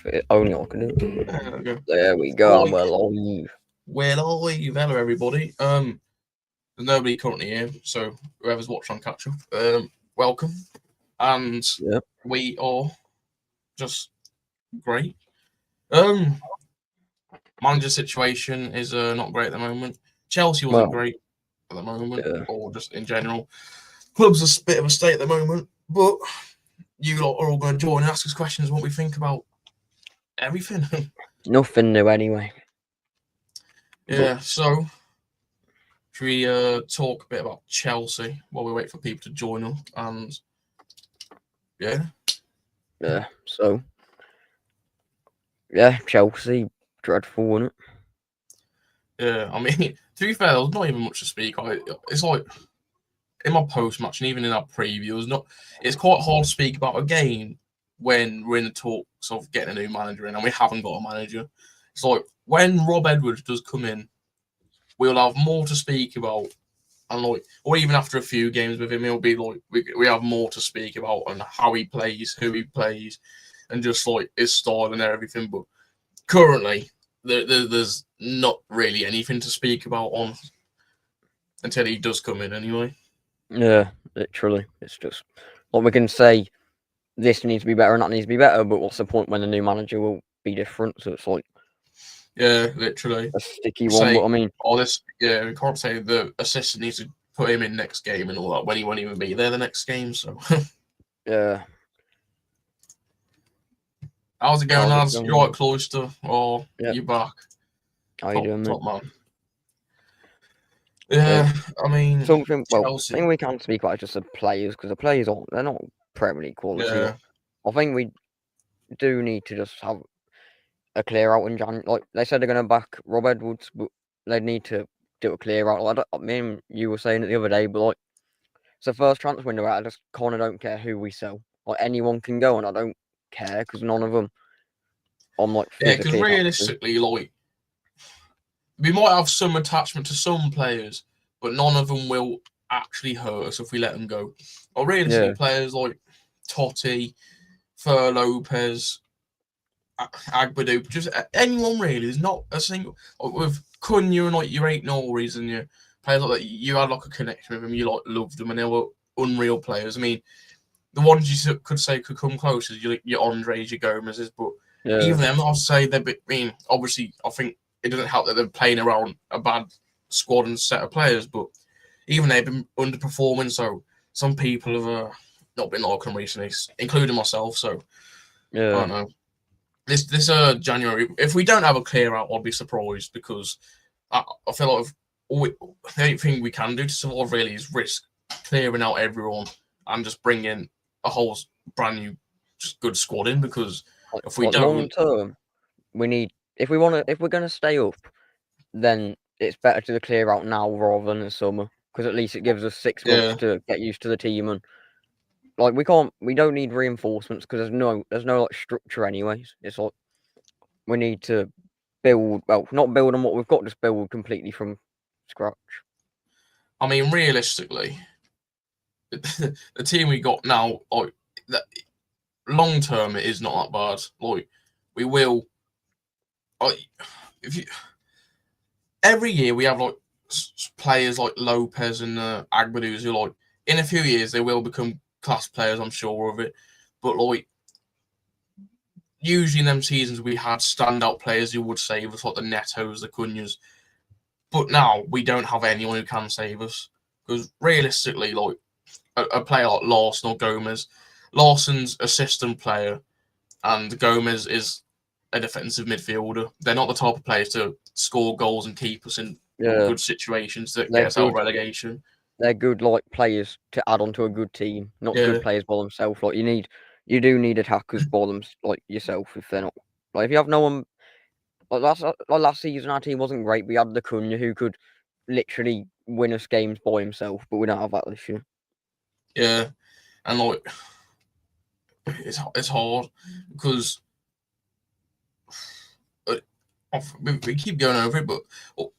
if it only I could do it. There we go. There we go. Right. Well, live. Hello, everybody. There's nobody currently here, so whoever's watching on catch up, welcome. And Yep. we are just great. Manager situation is not great at the moment. Chelsea wasn't great at the moment, or just in general. Club's a bit of a state at the moment, but you lot are all going to join and ask us questions what we think about everything. Nothing new anyway. Yeah, so should we talk a bit about Chelsea while we wait for people to join us? And yeah, so Chelsea, dreadful, wasn't it? Yeah, I mean, to be fair, there's not even much to speak. It's like in my post match and even in our preview, it's quite hard to speak about a game when we're in the talks of getting a new manager in and we haven't got a manager. It's like when Rob Edwards does come in, we'll have more to speak about, and or even after a few games with him, it'll be like we have more to speak about on how he plays, who he plays, and just like his style and everything. But currently, there's not really anything to speak about on until he does come in, anyway. Yeah, literally, it's just like we can say this needs to be better and that needs to be better, but what's the point when the new manager will be different? So it's like, yeah, literally a sticky one. But I mean, we can't say the assistant needs to put him in next game and all that when he won't even be there the next game. So yeah. How's it going, lads? You right, Cloister? Or you back? How you doing, top man? Yeah, I mean, something. Well, Chelsea. I think we can't speak about it just the players because the players they're not Premier League quality. Yeah. I think we do need to just have a clear out in January. Like they said, they're going to back Rob Edwards, but they need to do a clear out. Like, I mean, you were saying it the other day, but like it's the first transfer window out. I just kind of don't care who we sell. Like anyone can go, and I don't care because none of them. I'm like, because realistically, like we might have some attachment to some players, but none of them will actually hurt us if we let them go. Or realistically, players like Totti, Fer Lopez, Agbadou, just anyone really. There's not a single with Cunha and like your 8 Norries and your players like that. You had like a connection with them. You like loved them, and they were unreal players. I mean, the ones you could say could come close is your Andres, your Gomez's, but even them, I'll say they're. I mean, obviously, I think it doesn't help that they're playing around a bad squad and set of players, but even they've been underperforming. So some people have not been liking them recently, including myself. So I don't know. This January, if we don't have a clear out, I'll be surprised because I feel like the only thing we can do to survive really is risk clearing out everyone and just bring in a whole brand new, just good squad in. Because if we don't, long term, we need if we're going to stay up, then it's better to clear out now rather than in summer because at least it gives us 6 months to get used to the team and. Like we don't need reinforcements because there's no like structure anyways. It's like we need to build, well, not build on what we've got, just build completely from scratch. I mean, realistically, the team we got now, like long term, it is not that bad. Like we will, every year we have like players like Lopez and Agbadou who like in a few years they will become class players, I'm sure of it. But like usually in them seasons we had standout players who would save us, like the Netos, the Cunhas. But now we don't have anyone who can save us. Because realistically, like a player like Lawson or Gomez, Lawson's assistant player and Gomez is a defensive midfielder. They're not the type of players to score goals and keep us in good situations that get us out of relegation. They're good like players to add on to a good team, not good players by themselves. Like you do need attackers by them, like yourself. If they're not, like if you have no one, like last season our team wasn't great. We had the Cunha who could literally win us games by himself, but we don't have that this year. Yeah, and like it's hard because we keep going over it, but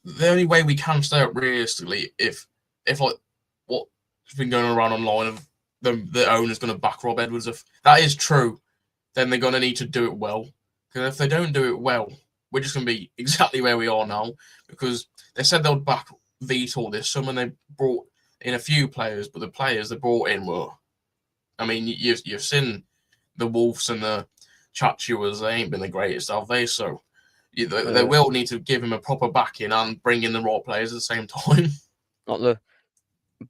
the only way we can stay up realistically if like what's been going around online of the owner's going to back Rob Edwards, if that is true, then they're going to need to do it well. Because if they don't do it well, we're just going to be exactly where we are now. Because they said they'll back Vitor this summer, and they brought in a few players, but the players they brought in were, I mean, you've seen the Wolves and the Chachuas, they ain't been the greatest, have they? So they will need to give him a proper backing and bring in the right players at the same time. Not the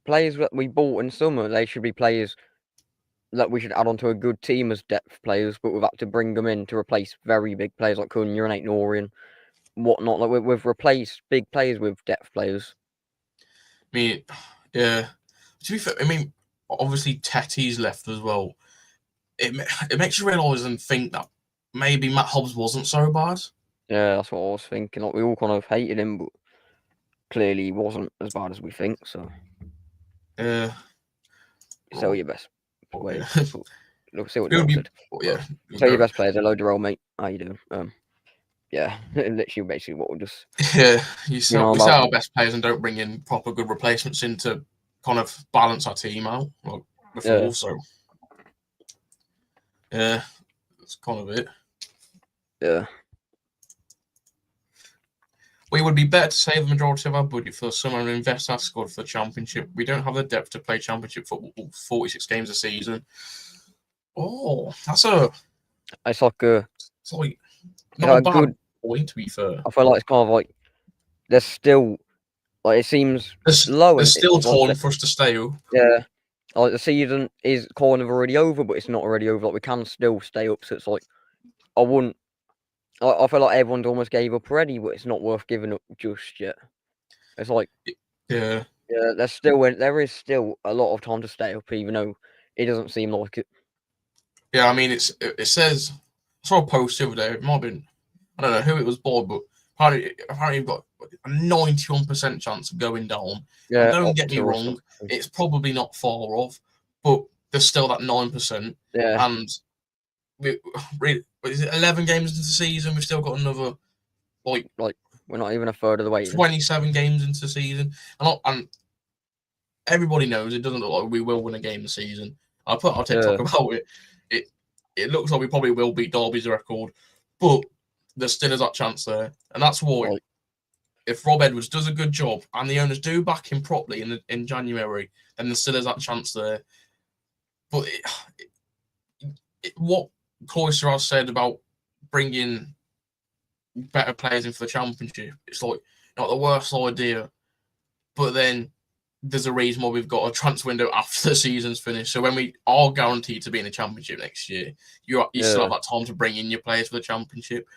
players that we bought in summer, they should be players that we should add onto a good team as depth players, but we've had to bring them in to replace very big players like Cunha and Aït-Nouri, whatnot. Like we've replaced big players with depth players. I mean, yeah. To be fair, I mean, obviously Tetty's left as well. It makes you realise and think that maybe Matt Hobbs wasn't so bad. Yeah, that's what I was thinking. Like we all kind of hated him, but clearly he wasn't as bad as we think. So yeah, sell your best players. Look, see what Joel said. Yeah, sell your best players. Hello, Jerome, mate. How you doing? Yeah, literally, basically what we'll just. Yeah, we sell our best players and don't bring in proper good replacements in to kind of balance our team out. Like before, so yeah, that's kind of it. Yeah. We would be better to save the majority of our budget for the summer and invest our squad for the championship. We don't have the depth to play championship football 46 games a season. Oh, that's a. It's like a. It's like not a bad good point, to be fair. I feel like it's kind of like there's still like it seems low. There's still time for us to stay up. Yeah, like the season is kind of already over, but it's not already over. Like we can still stay up. So it's like I wouldn't. I feel like everyone's almost gave up already, but it's not worth giving up just yet. It's like yeah. There is still a lot of time to stay up, even though it doesn't seem like it. Yeah, I mean, it says I saw a post the other day. It might have been, I don't know who it was by, but apparently you've got a 91% chance of going down. Yeah, and don't get me wrong, it's probably not far off, but there's still that 9%. Yeah, and is it 11 games into the season? We've still got another like we're not even a third of the way. 27 games into the season, and everybody knows it doesn't look like we will win a game this season. I put our TikTok about it. It looks like we probably will beat Derby's record, but there still is that chance there, and that's why if Rob Edwards does a good job and the owners do back him properly in January, then there still is that chance there. But what Cloister has said about bringing better players in for the championship, it's like not the worst idea, but then there's a reason why we've got a transfer window after the season's finished. So when we are guaranteed to be in the championship next year, you still have that time to bring in your players for the championship.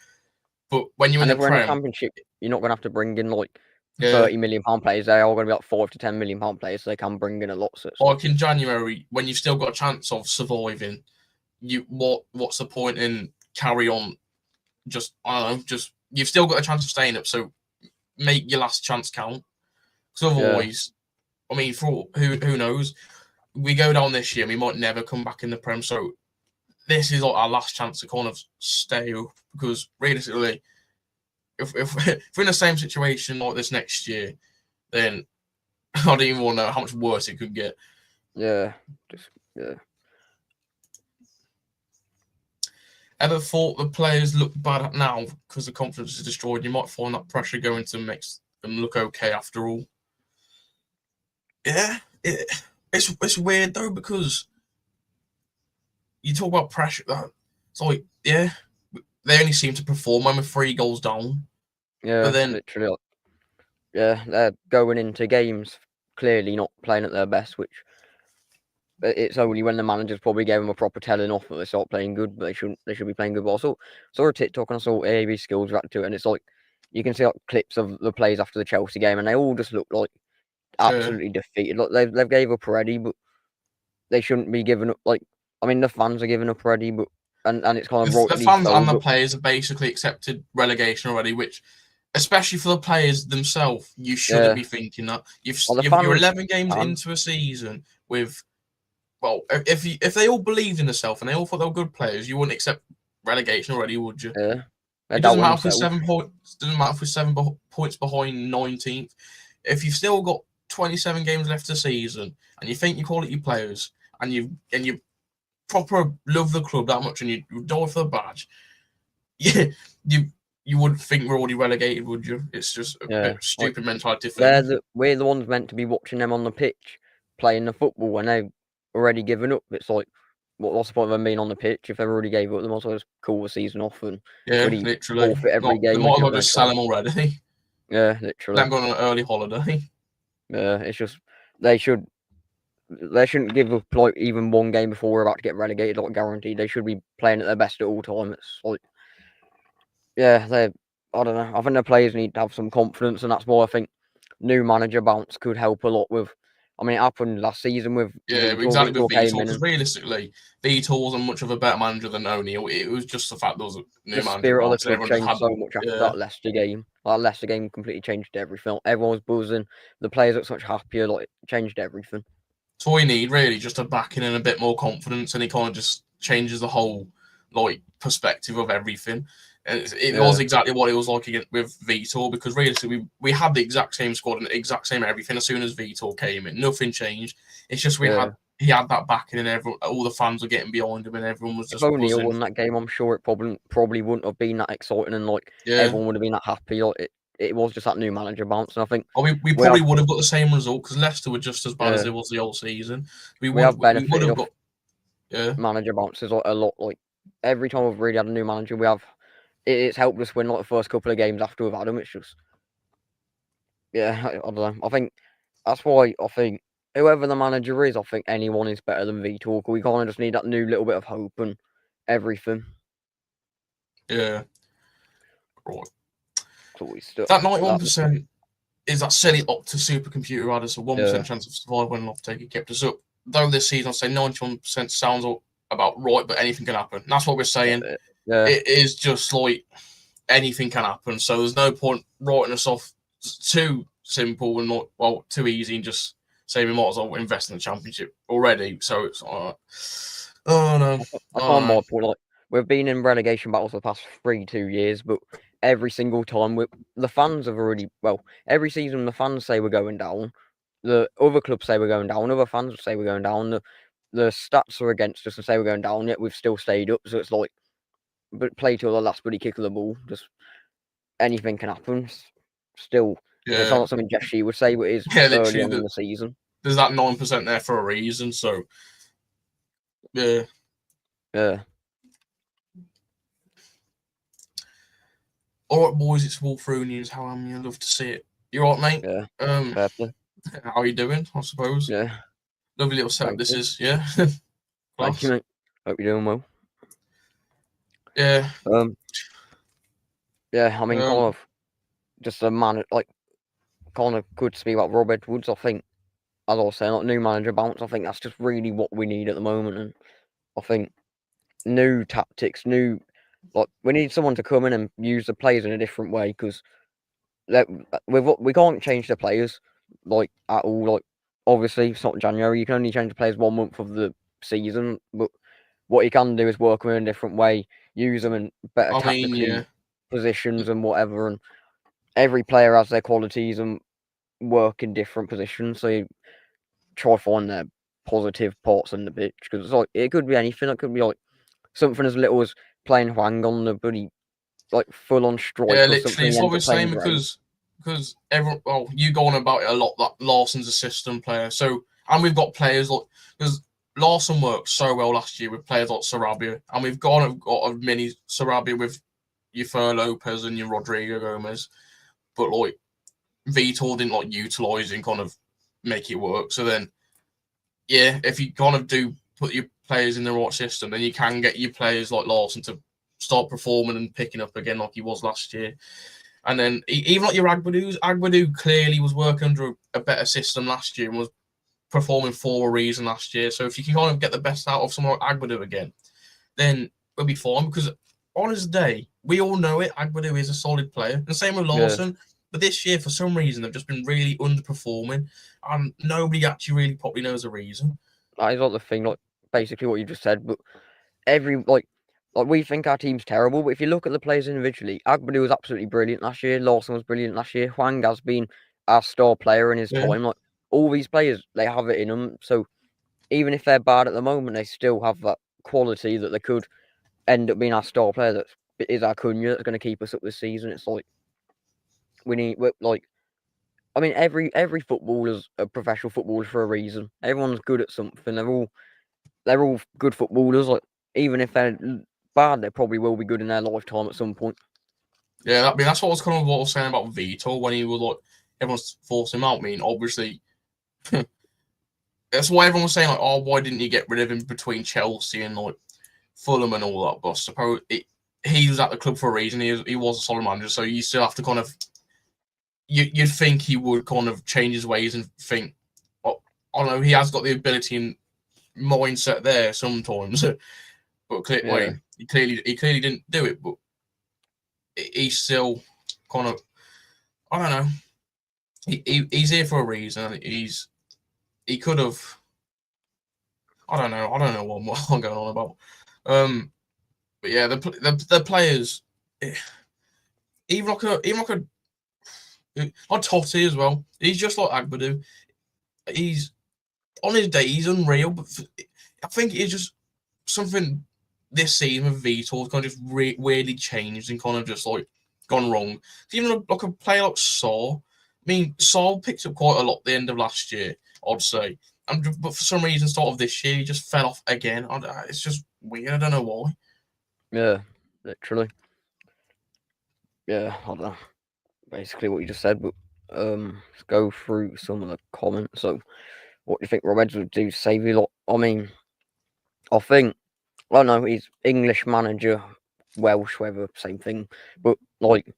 But when you're in the championship, you're not going to have to bring in like £30 million players. They're all going to be like £5 to £10 million players. So they can bring in a lot. So like in January, when you've still got a chance of surviving, what's the point in carry on? Just you've still got a chance of staying up. So make your last chance count. Because otherwise, I mean, for who knows? We go down this year, we might never come back in the Prem. So this is like our last chance to kind of stay up, because realistically, if we're in the same situation like this next year, then I don't even want to know how much worse it could get. Yeah. Ever thought the players look bad now because the confidence is destroyed? You might find that pressure going to make them look okay after all. Yeah, it's weird though, because you talk about pressure. It's like, yeah, they only seem to perform when we're 3 goals down. Yeah, but then literally, they're going into games clearly not playing at their best, which it's only when the managers probably gave them a proper telling off that they start playing good, but they should be playing good. But I saw a TikTok and I saw AAB skills react to it, and it's like you can see like clips of the plays after the Chelsea game, and they all just look like absolutely defeated. Like they've gave up already, but they shouldn't be giving up. Like, I mean, the fans are giving up already, but and it's kind of the fans and the players have basically accepted relegation already, which, especially for the players themselves, you shouldn't be thinking that. You're 11 games into a season with, well, if they all believed in themselves and they all thought they were good players, you wouldn't accept relegation already, would you? Yeah. It doesn't matter if we're 7 points. Doesn't matter if we're 7 points behind 19th. If you've still got 27 games left of the season and you think you're quality players and you proper love the club that much and you die for the badge, yeah, you wouldn't think we're already relegated, would you? It's just a bit stupid mentality thing. We're the ones meant to be watching them on the pitch playing the football when they've already given up. It's like, what's the point of them being on the pitch if they've already gave up? They might as well just call the season off and literally forfeit every they game. might as well just sell them already. Yeah, literally. Them going on an early holiday. Yeah, it's just they shouldn't give up like even one game before we're about to get relegated, like guaranteed. They should be playing at their best at all time. It's like, yeah, I don't know. I think the players need to have some confidence, and that's why I think new manager bounce could help a lot with. I mean, it happened last season with Vitor. Exactly with Vitor, because realistically, Vitor wasn't much of a better manager than O'Neill. It was just the fact there was a new manager. The spirit of the club changed so much after that Leicester game. That Leicester game completely changed everything. Everyone was buzzing. The players looked much happier. Like, it changed everything. That's all you need, really, just a backing and a bit more confidence, and he kind of just changes the whole perspective of everything. It was exactly what it was like with Vitor, because realistically we had the exact same squad and the exact same everything as soon as Vitor came in. Nothing changed. It's just he had that backing, and all the fans were getting behind him, and everyone was just. If O'Neill won that game, I'm sure it probably wouldn't have been that exciting, and everyone would have been that happy. It was just that new manager bounce, and I think we probably would have got the same result, because Leicester were just as bad as it was the old season. We would have got manager bounces a lot. Like, every time we've really had a new manager, it's helped us win the first couple of games after we've had them. It's just, I don't know. I think that's why I think whoever the manager is, I think anyone is better than Vitor. We kind of just need that new little bit of hope and everything. Yeah. Right. That 91% is that silly Opta supercomputer had us a 1% chance of survival when Loftaker kept us up. Though this season, I'd say 91% sounds about right, but anything can happen. And that's what we're saying. It is just like anything can happen. So there's no point writing us off too simple and not too easy, and just say we might as well invest in the championship already. So it's oh no. That's on my point. We've been in relegation battles for the past 2 years, but every single time the fans have already every season the fans say we're going down, the other clubs say we're going down, other fans say we're going down, the stats are against us and say we're going down, yet we've still stayed up. So it's like, but play till the last bloody kick of the ball. Just anything can happen. Still, it's not something Jesse would say, but it is early on in the season. There's that 9% there for a reason. So yeah. All right, boys, it's Wolf Through News. How am you? Love to see it. You all right, mate? Yeah. How are you doing? I suppose. Yeah. Lovely little setup this is. Yeah. Thank you, mate. Hope you're doing well. Yeah. Yeah. I mean, kind of just a man kind of good to speak about Rob Edwards. I think, as I was saying, new manager bounce. I think that's just really what we need at the moment, and I think new tactics, we need someone to come in and use the players in a different way, because we can't change the players at all. Obviously, it's not January. You can only change the players 1 month of the season, but what you can do is work them in a different way, use them in better tactically positions and whatever. And every player has their qualities and work in different positions, so you try to find their positive parts in the pitch, because it could be anything. It could be something as little as playing Hwang on the bloody full on strike. Yeah, literally. It's what we're saying, because everyone. Well, you go on about it a lot, that Larsson's a system player. So, and we've got players because Larsson worked so well last year with players like Sarabia, and we've got a mini Sarabia with your Fer Lopez and your Rodrigo Gomez, but Vitor didn't utilise and kind of make it work. So then, if you kind of do put your players in the right system, then you can get your players like Larsson to start performing and picking up again like he was last year. And then even your Agbadou clearly was working under a better system last year and was performing for a reason last year. So if you can kind of get the best out of someone like Agbadou again, then we'll be fine, because on his day, we all know it, Agbadou is a solid player. And same with Larsson. Yeah. But this year, for some reason, they've just been really underperforming, and nobody actually really probably knows the reason. That is the thing, basically what you just said. But we think our team's terrible, but if you look at the players individually, Agbadou was absolutely brilliant last year. Larsson was brilliant last year. Hwang has been our star player in his time. All these players, they have it in them. So even if they're bad at the moment, they still have that quality that they could end up being our star player. That's is Acuna that's going to keep us up this season. It's like we need like. I mean, every footballer's a professional footballer for a reason. Everyone's good at something. They're all good footballers. Like even if they're bad, they probably will be good in their lifetime at some point. Yeah, I mean that's what I was saying about Vito when he was like everyone's forced him out. I mean, obviously, that's why everyone was saying like, oh, why didn't you get rid of him between Chelsea and like Fulham and all that? But I suppose he was at the club for a reason. He was a solid manager, so you still have to kind of you'd think he would kind of change his ways and think, oh, I don't know, he has got the ability and mindset there sometimes, but he clearly didn't do it. But he's still kind of, I don't know. He's here for a reason. He could have. I don't know what I'm going on about. But yeah, the players, even like Totti as well. He's just like Agbadu. He's on his day, he's unreal. But I think it's just something this season with Vitor's kind of just weirdly changed and kind of just like gone wrong. Even like a player like Saul. I mean, Saul picked up quite a lot at the end of last year, I'd say. But for some reason, start of this year, he just fell off again. It's just weird. I don't know why. Yeah, literally. Yeah, I don't know. Basically what you just said, but let's go through some of the comments. So, what do you think Rob Edwards would do to save you lot? I mean, I think, I don't know, he's English manager, Welsh, whatever, same thing. But, like,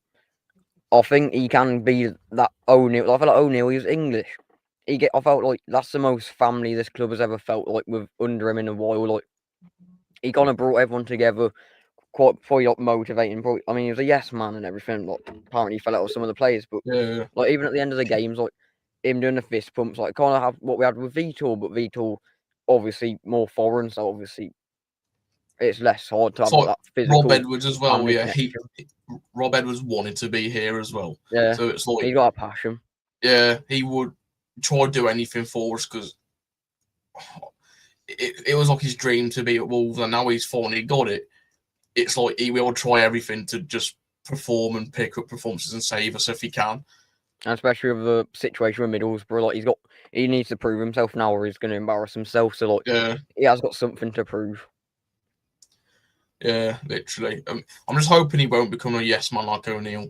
I think he can be that O'Neill. I feel like O'Neill, he was English. I felt like that's the most family this club has ever felt like with under him in a while. Like, he kind of brought everyone together, quite probably like motivating. Probably, I mean, he was a yes man and everything. Like, apparently, he fell out with some of the players, but Yeah. like even at the end of the games, like him doing the fist pumps, like kind of have what we had with Vitor, but Vitor obviously more foreign, so obviously it's less hard to have like that physical. Rob Edwards as well. Yeah, connection. Rob Edwards wanted to be here as well. Yeah, so it's like he's got a passion. Yeah, he would try to do anything for us because it was like his dream to be at Wolves, and now he's finally got it. It's like he will try everything to just perform and pick up performances and save us if he can. And especially with the situation with Middlesbrough, like he needs to prove himself now, or he's going to embarrass himself. So like, he has got something to prove. Yeah, literally. I'm just hoping he won't become a yes man like O'Neill,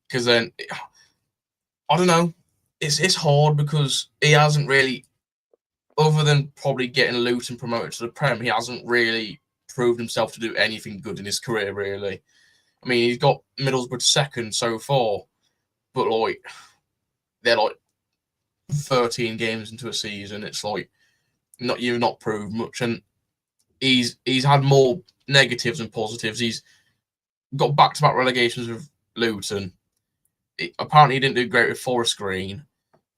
because then I don't know. It's hard because he hasn't really, other than probably getting Luton promoted to the Prem, he hasn't really proved himself to do anything good in his career, really. I mean, he's got Middlesbrough second so far, but like they're like 13 games into a season. It's like you've not proved much, and he's had more negatives than positives. He's got back-to-back relegations with Luton. Apparently, he didn't do great with Forest Green.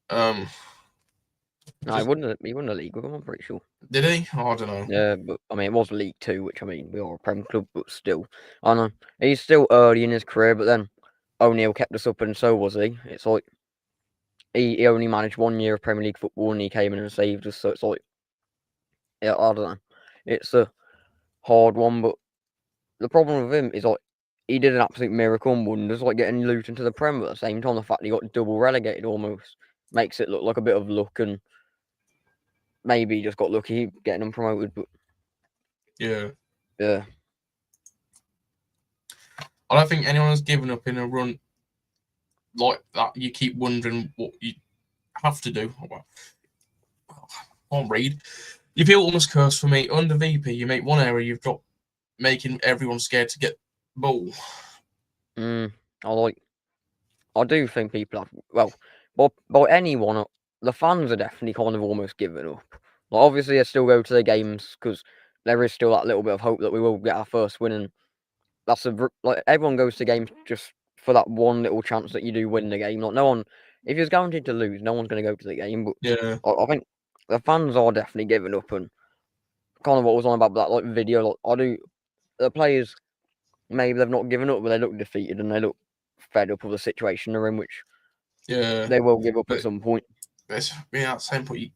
No, he won the league with him, I'm pretty sure. Did he? Oh, I don't know. Yeah, but I mean, it was League Two, which I mean, we are a Prem club, but still, I know he's still early in his career. But then O'Neill kept us up, and so was he. It's like he only managed 1 year of Premier League football, and he came in and saved us. So it's like, yeah, I don't know. It's a hard one, but the problem with him is like he did an absolute miracle and wonders, like getting Luton to the Prem. But at the same time, the fact he got double relegated almost makes it look like a bit of luck, and maybe he just got lucky getting them promoted. But yeah. I don't think anyone has given up in a run like that. You keep wondering what you have to do. I can't read. You feel almost cursed for me. Under VP, you make one error, you've got making everyone scared to get ball. I do think people have, by anyone, the fans are definitely kind of almost giving up. Like, obviously, they still go to the games because there is still that little bit of hope that we will get our first win. And that's like everyone goes to games just for that one little chance that you do win the game. Like, no one, if you're guaranteed to lose, no one's going to go to the game. But yeah, I think the fans are definitely giving up. And kind of what was on about that like video, like the players, maybe they've not given up, but they look defeated and they look fed up with the situation they're in, which they will give up at some point. At the same point,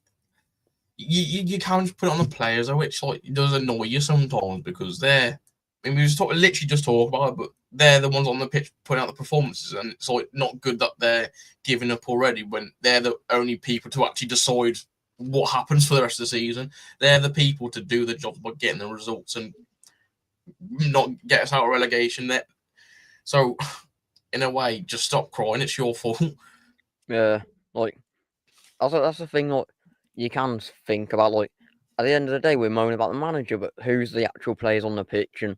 you can't just put it on the players, which like does annoy you sometimes because they're mean, we just literally just talk about it, but they're the ones on the pitch putting out the performances, and it's like not good that they're giving up already when they're the only people to actually decide what happens for the rest of the season. They're the people to do the job by getting the results and not get us out of relegation. So, in a way, just stop crying. It's your fault. Yeah, like that's the thing. Like you can think about like at the end of the day, we're moaning about the manager, but who's the actual players on the pitch? And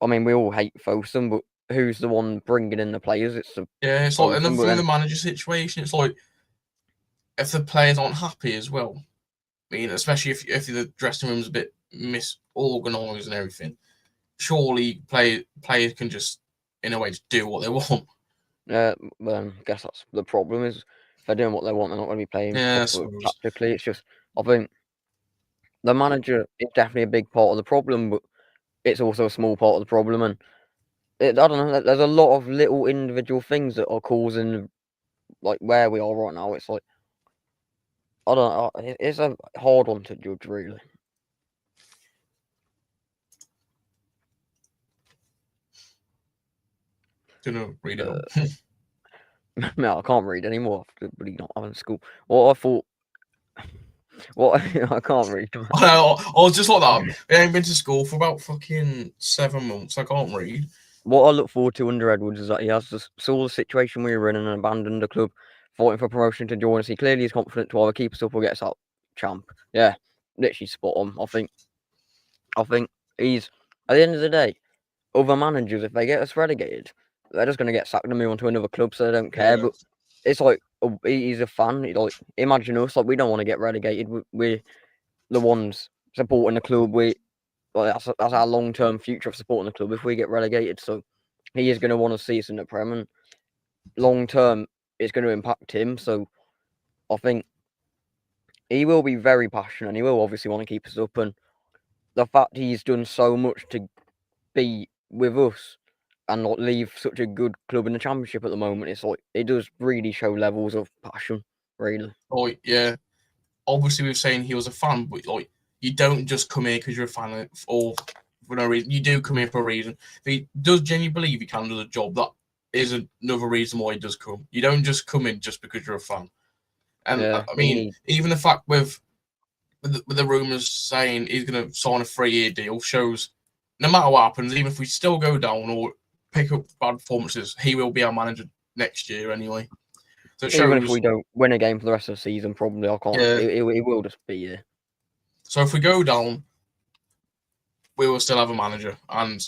I mean, we all hate Fosun, but who's the one bringing in the players? It's the it's like another thing. The manager situation. It's like if the players aren't happy as well. I mean, especially if the dressing room's a bit misorganised and everything. Surely players can just, in a way, just do what they want. Yeah, well, I guess that's the problem. Is if they're doing what they want, they're not going to be playing tactically. It's just I think the manager is definitely a big part of the problem, but it's also a small part of the problem. And I don't know. There's a lot of little individual things that are causing like where we are right now. It's like I don't know. It's a hard one to judge, really. Gonna read it. No, I can't read anymore after really not having school. What I thought. What I can't read. I was just like that. I ain't been to school for about fucking 7 months. I can't read. What I look forward to under Edwards is that he has saw the situation we were in and abandoned the club, fighting for promotion to join us. He clearly is confident to either keep us up or get us out. Champ. Yeah, literally spot on. I think he's at the end of the day. Other managers, if they get us relegated, they're just going to get sacked and move on to another club, so they don't care. Yeah. But it's like he's a fan. Like imagine us, like we don't want to get relegated. We're the ones supporting the club. That's our long-term future of supporting the club if we get relegated. So he is going to want to see us in the Prem, and long-term, it's going to impact him. So I think he will be very passionate, and he will obviously want to keep us up. And the fact he's done so much to be with us and not leave such a good club in the Championship at the moment, it's like it does really show levels of passion, really. Oh yeah, obviously we're saying he was a fan, but like you don't just come here because you're a fan or for no reason. You do come here for a reason. If he does genuinely believe he can do the job, that is another reason why he does come. You don't just come in just because you're a fan. And yeah, I mean, even the fact with the rumours saying he's going to sign a 3-year deal shows no matter what happens, even if we still go down or pick up bad performances, he will be our manager next year anyway. So even if we don't win a game for the rest of the season, probably I can't. Yeah. It will just be there. So if we go down, we will still have a manager, and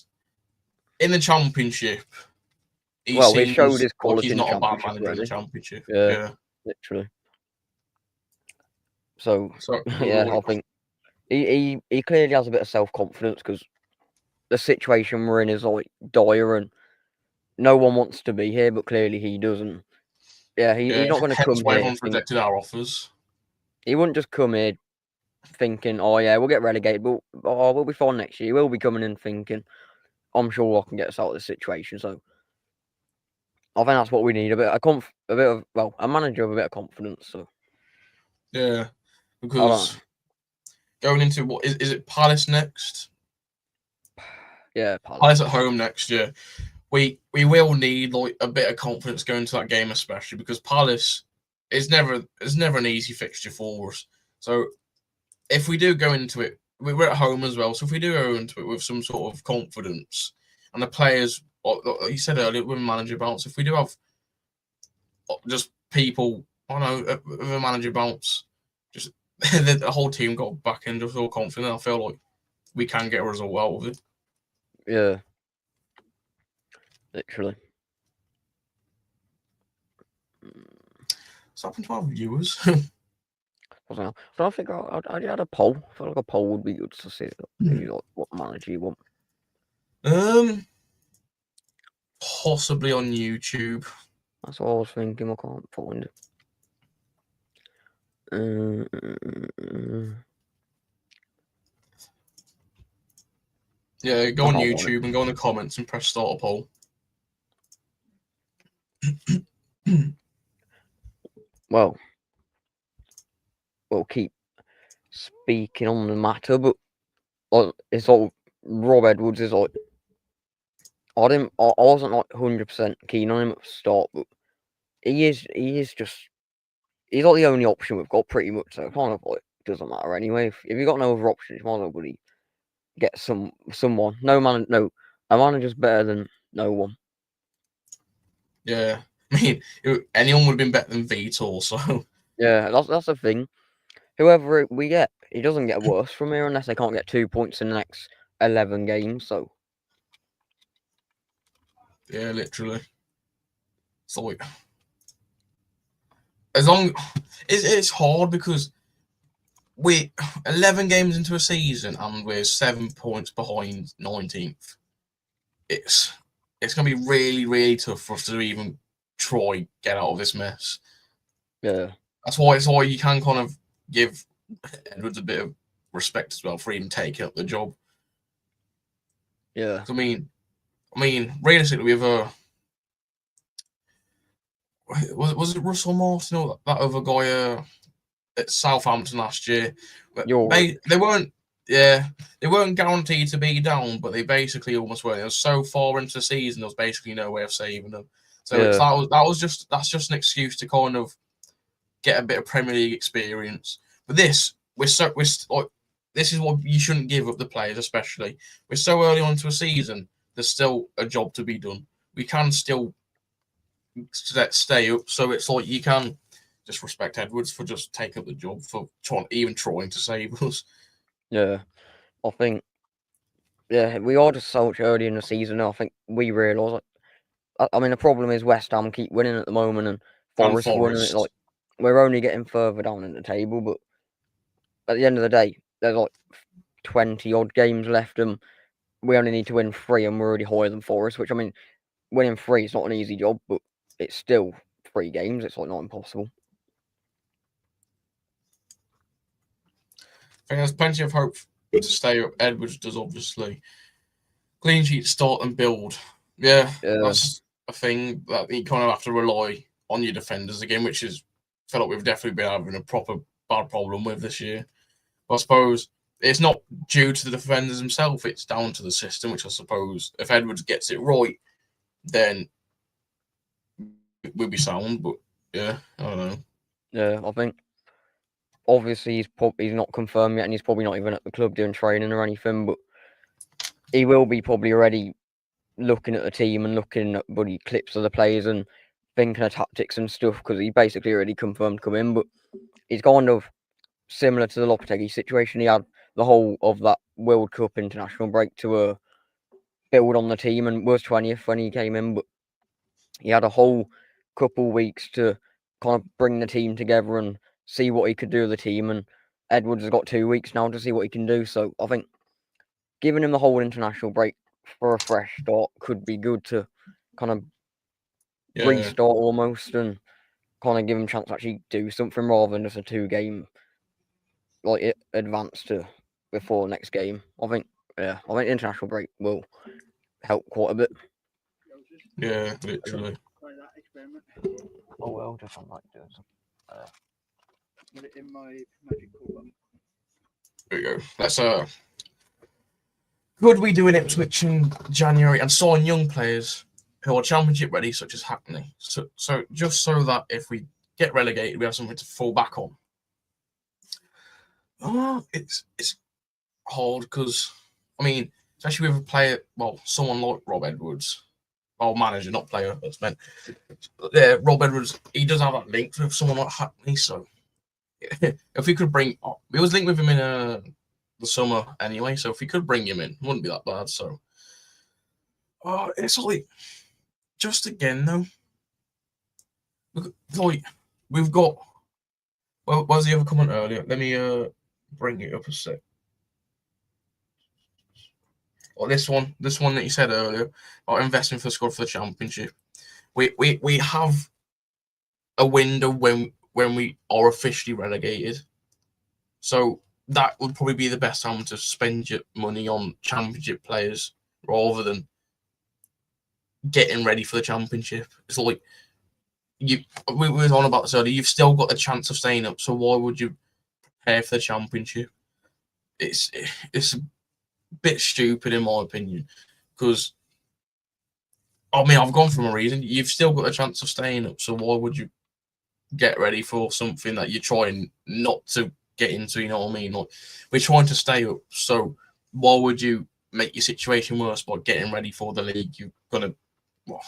in the Championship, he showed his quality. He's not a bad manager in the Championship. Yeah, literally. So yeah, I think he clearly has a bit of self-confidence because the situation we're in is like dire and no one wants to be here, but clearly he doesn't. Yeah, he's not going to come here. Everyone's rejected our offers. He wouldn't just come here thinking, "Oh yeah, we'll get relegated, but we'll be fine next year." He will be coming in thinking, "I'm sure I can get us out of this situation." So I think that's what we need—a bit of a manager with a bit of confidence. So yeah, because going into what is it Palace next? Yeah, Palace at home next year. We will need like a bit of confidence going into that game, especially because Palace is never an easy fixture for us. So if we do go into it, we're at home as well. So if we do go into it with some sort of confidence, and the players, like you said earlier, with manager bounce, if we do have just people, I don't know, with a manager bounce, just the whole team got back and just all confident, I feel like we can get a result out of it. Yeah. Literally. What's happened to our viewers? I don't think I had a poll. I feel like a poll would be good to see maybe like what manager you want. Possibly on YouTube. That's what I was thinking. I can't find it. Yeah, go on YouTube and go in the comments and press start a poll. Well, we'll keep speaking on the matter, but it's all Rob Edwards is like, I wasn't like 100% keen on him at the start, but he is just, he's like the only option we've got pretty much. So it kind of like doesn't matter anyway. If you got no other options, you might as well bloody get someone. A manager's better than no one. Yeah, I mean, anyone would have been better than Vitor. So yeah, that's the thing. Whoever we get, he doesn't get worse from here unless they can't get 2 points in the next 11 games. So yeah, literally. It's like, as long it's hard because we're 11 games into a season and we're 7 points behind 19th. It's gonna be really, really tough for us to even try get out of this mess. yeah, that's why you can kind of give Edwards a bit of respect as well for even taking up the job. Yeah. I mean, realistically, we have was it Russell Martin or that other guy at Southampton last year? They weren't guaranteed to be down, but they basically almost were. They were so far into the season, there was basically no way of saving them. So that's just an excuse to kind of get a bit of Premier League experience. But this is what you shouldn't give up the players, especially. We're so early on into a season. There's still a job to be done. We can still stay up. So it's like you can just respect Edwards for just taking up the job for trying to save us. Yeah, I think. Yeah, we are just so much early in the season. I think we realise. I mean, the problem is West Ham keep winning at the moment, and Forest winning it. Like, we're only getting further down in the table, but at the end of the day, there's like 20 odd games left, and we only need to win 3, and we're already higher than Forest. Which, I mean, winning 3 is not an easy job, but it's still 3 games. It's like not impossible. I think there's plenty of hope to stay up. Edwards does, obviously. Clean sheet, start and build. Yeah, that's a thing that you kind of have to rely on your defenders again, which is I feel like we've definitely been having a proper bad problem with this year. But I suppose it's not due to the defenders themselves, it's down to the system, which I suppose if Edwards gets it right, then we'll be sound. But yeah, I don't know. Yeah, I think obviously he's not confirmed yet, and he's probably not even at the club doing training or anything, but he will be probably already looking at the team and looking at bloody clips of the players and thinking of tactics and stuff, because he basically already confirmed come in. But he's kind of similar to the Lopetegui situation. He had the whole of that World Cup international break to build on the team, and was 20th when he came in, but he had a whole couple weeks to kind of bring the team together and see what he could do with the team. And Edwards has got 2 weeks now to see what he can do. So I think giving him the whole international break for a fresh start could be good to kind of restart almost and kind of give him a chance to actually do something rather than just a 2-game like advance to before next game. I think international break will help quite a bit. Yeah, literally. Oh well, just on like doing something. Put it in my magic call. There you go. That's could we do an Ipswich in January and sign young players who are championship ready, such as Hackney? So just so that if we get relegated, we have something to fall back on. It's hard because I mean, especially with a player, well, someone like Rob Edwards, manager, not player. That's meant. Yeah, Rob Edwards, he does have that link with someone like Hackney. So if we could bring, we was linked with him in the summer anyway. So if we could bring him in, it wouldn't be that bad. So, it's like just again though. Like we've got. Well, what was the other comment earlier? Let me bring it up a sec. Or this one that you said earlier, about investing for the squad for the championship. We have a window when we are officially relegated. So that would probably be the best time to spend your money on championship players rather than getting ready for the championship. It's like we were on about this earlier. You've still got the chance of staying up, so why would you prepare for the championship? It's bit stupid in my opinion, because I mean I've gone from a reason. You've still got a chance of staying up, so why would you get ready for something that you're trying not to get into? You know what I mean? Like, we're trying to stay up, so why would you make your situation worse by getting ready for the league? You're gonna, well,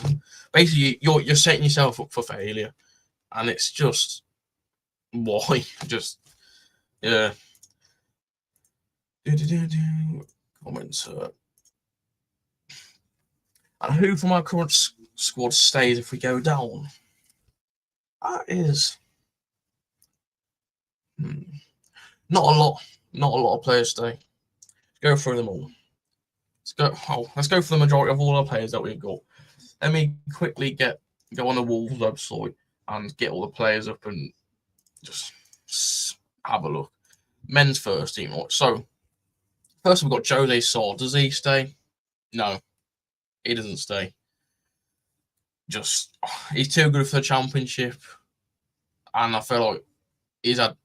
basically you're setting yourself up for failure, and it's just why just yeah. Comments. And who from our current squad stays if we go down? That is not a lot. Not a lot of players stay. Let's go through them all. Let's go for the majority of all our players that we've got. Let me quickly go on the Wolves website and get all the players up and just have a look. Men's first team. So first we've got Jose Sol. Does he stay? No, he doesn't stay. He's too good for the championship, and I feel like he's had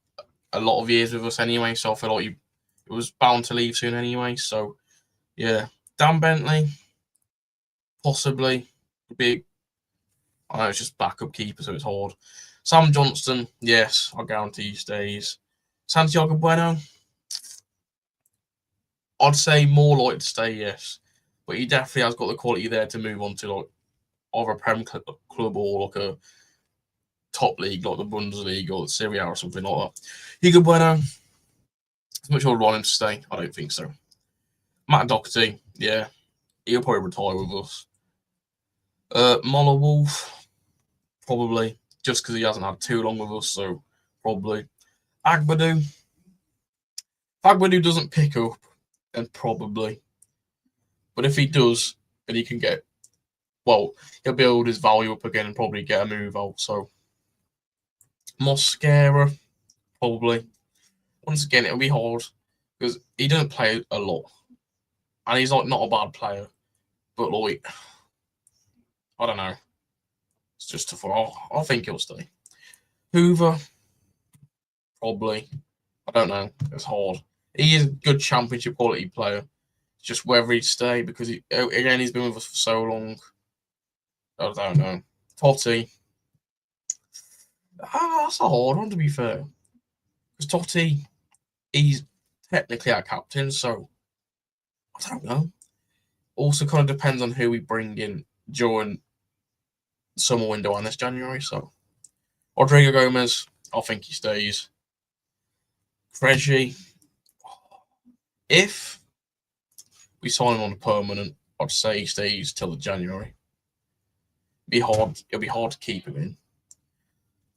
a lot of years with us anyway, so I feel like he was bound to leave soon anyway. So yeah, Dan Bentley, possibly big. I know it's just backup keeper, so it's hard. Sam Johnston, yes, I guarantee he stays. Santiago Bueno, I'd say more likely to stay, yes, but he definitely has got the quality there to move on to like either a Prem club or like a top league like the Bundesliga or the Serie A or something like that. Hugo Bueno, as much as I'd want him to stay, I don't think so. Matt Doherty, yeah, he'll probably retire with us. Moller Wolf, probably, just because he hasn't had too long with us, so probably. Agbadu, if Agbadu doesn't pick up, then probably. But if he does, then he can he'll build his value up again and probably get a move out. So Mosquera, probably. Once again, it'll be hard because he doesn't play a lot, and he's like not a bad player, but like I don't know, it's just too far. I think he'll stay. Hoover, probably. I don't know. It's hard. He is a good championship quality player. It's just whether he'd stay because he's been with us for so long. I don't know. Totti. That's a hard one to be fair. Because Totti, he's technically our captain, so I don't know. Also kind of depends on who we bring in during the summer window and this January. So Rodrigo Gomez, I think he stays. Krejci, if we sign him on a permanent, I'd say he stays till the January. It'll be hard to keep him in.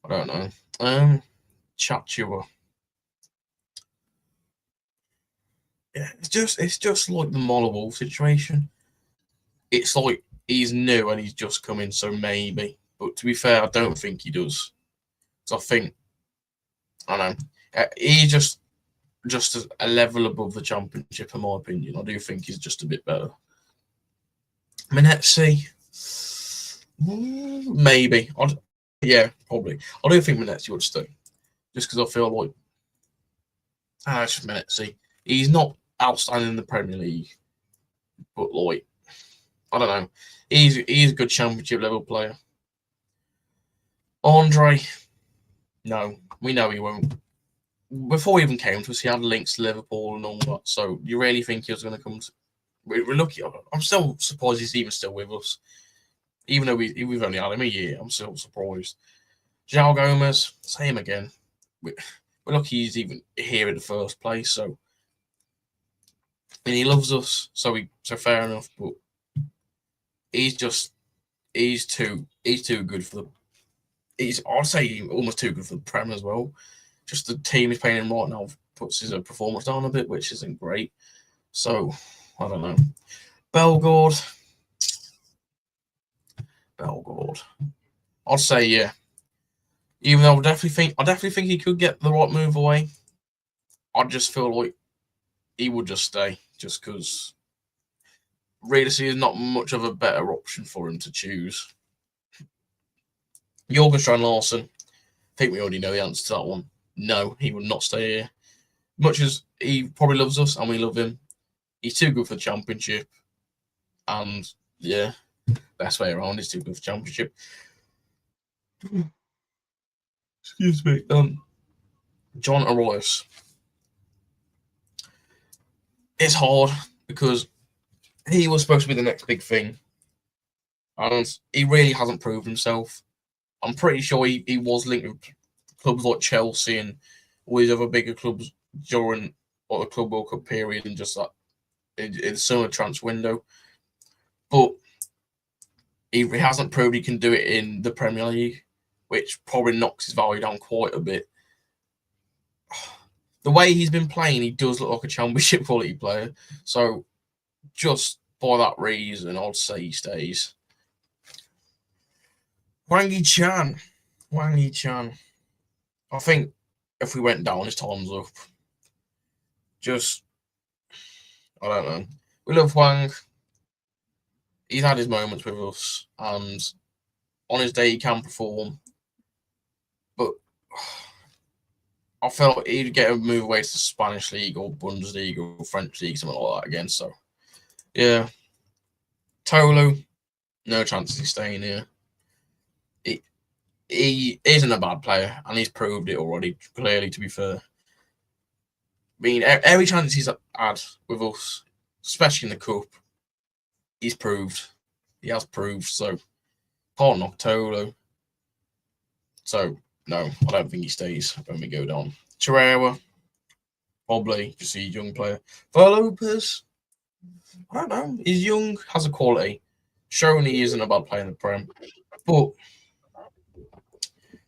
I don't know. Chachua. Yeah, it's just like the Moller Wolf situation. It's like he's new and he's just come in, so maybe. But to be fair, I don't think he does. So I think I don't know. He's just a level above the championship, in my opinion. I do think he's just a bit better. Menezzi, maybe. Yeah, probably. I do think Menezzi would stay, just because I feel like it's just Menezzi. He's not outstanding in the Premier League, but like I don't know. He's a good championship level player. Andre, no, we know he won't. Before he even came to us, he had links to Liverpool and all that. So you really think he was going to come? We're lucky. I'm still surprised he's even still with us, even though we've only had him a year. I'm still surprised. João Gomez, same again. We're lucky he's even here in the first place. So, and he loves us. So fair enough. But he's too good for the. I'd say almost too good for the Prem as well. Just the team he's playing in right now puts his performance down a bit, which isn't great. So I don't know. Bellegarde. I'd say yeah. Even though I definitely think he could get the right move away. I just feel like he would just stay, just because realistically there's not much of a better option for him to choose. Jorgen Strand Larsen. I think we already know the answer to that one. No, he would not stay here. Much as he probably loves us and we love him, he's too good for the Championship. And, yeah, best way around, he's too good for the Championship. Excuse me. John Arroyos. It's hard because he was supposed to be the next big thing. And he really hasn't proved himself. I'm pretty sure he was linked with clubs like Chelsea and all these other bigger clubs during the Club World Cup period and just like in the summer transfer window. But he hasn't proved he can do it in the Premier League, which probably knocks his value down quite a bit. The way he's been playing, he does look like a Championship quality player. So just by that reason, I'd say he stays. Wang Yi-chan. I think if we went down, his time's up. Just, I don't know. We love Wang. He's had his moments with us, and on his day he can perform. But I felt he'd get a move away to the Spanish league or Bundesliga or French league, something like that again. So, yeah. Tolu, no chance of staying here. He isn't a bad player, and he's proved it already, clearly, to be fair. I mean, every chance he's had with us, especially in the Cup, he's proved. He has proved, so can't knock Tolu. So, no, I don't think he stays when we go down. Chirera, probably, just a young player. Lopez, I don't know. He's young, has a quality. Shown he isn't a bad player in the Prem. But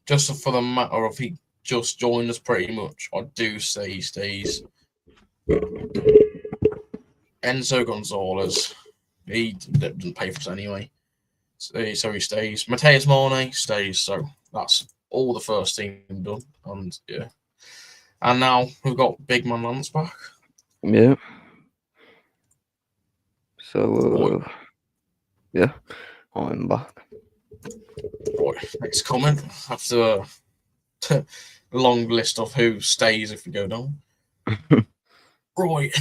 just for the matter of he just joined us pretty much, I do say he stays. Enzo Gonzalez, he doesn't pay for us anyway. So he stays. Mateus Mane stays, so that's all the first team done. And yeah. And now we've got Big Man Lance back. Yeah. So, yeah, I'm back. Right, next comment after a long list of who stays if we go down. Right.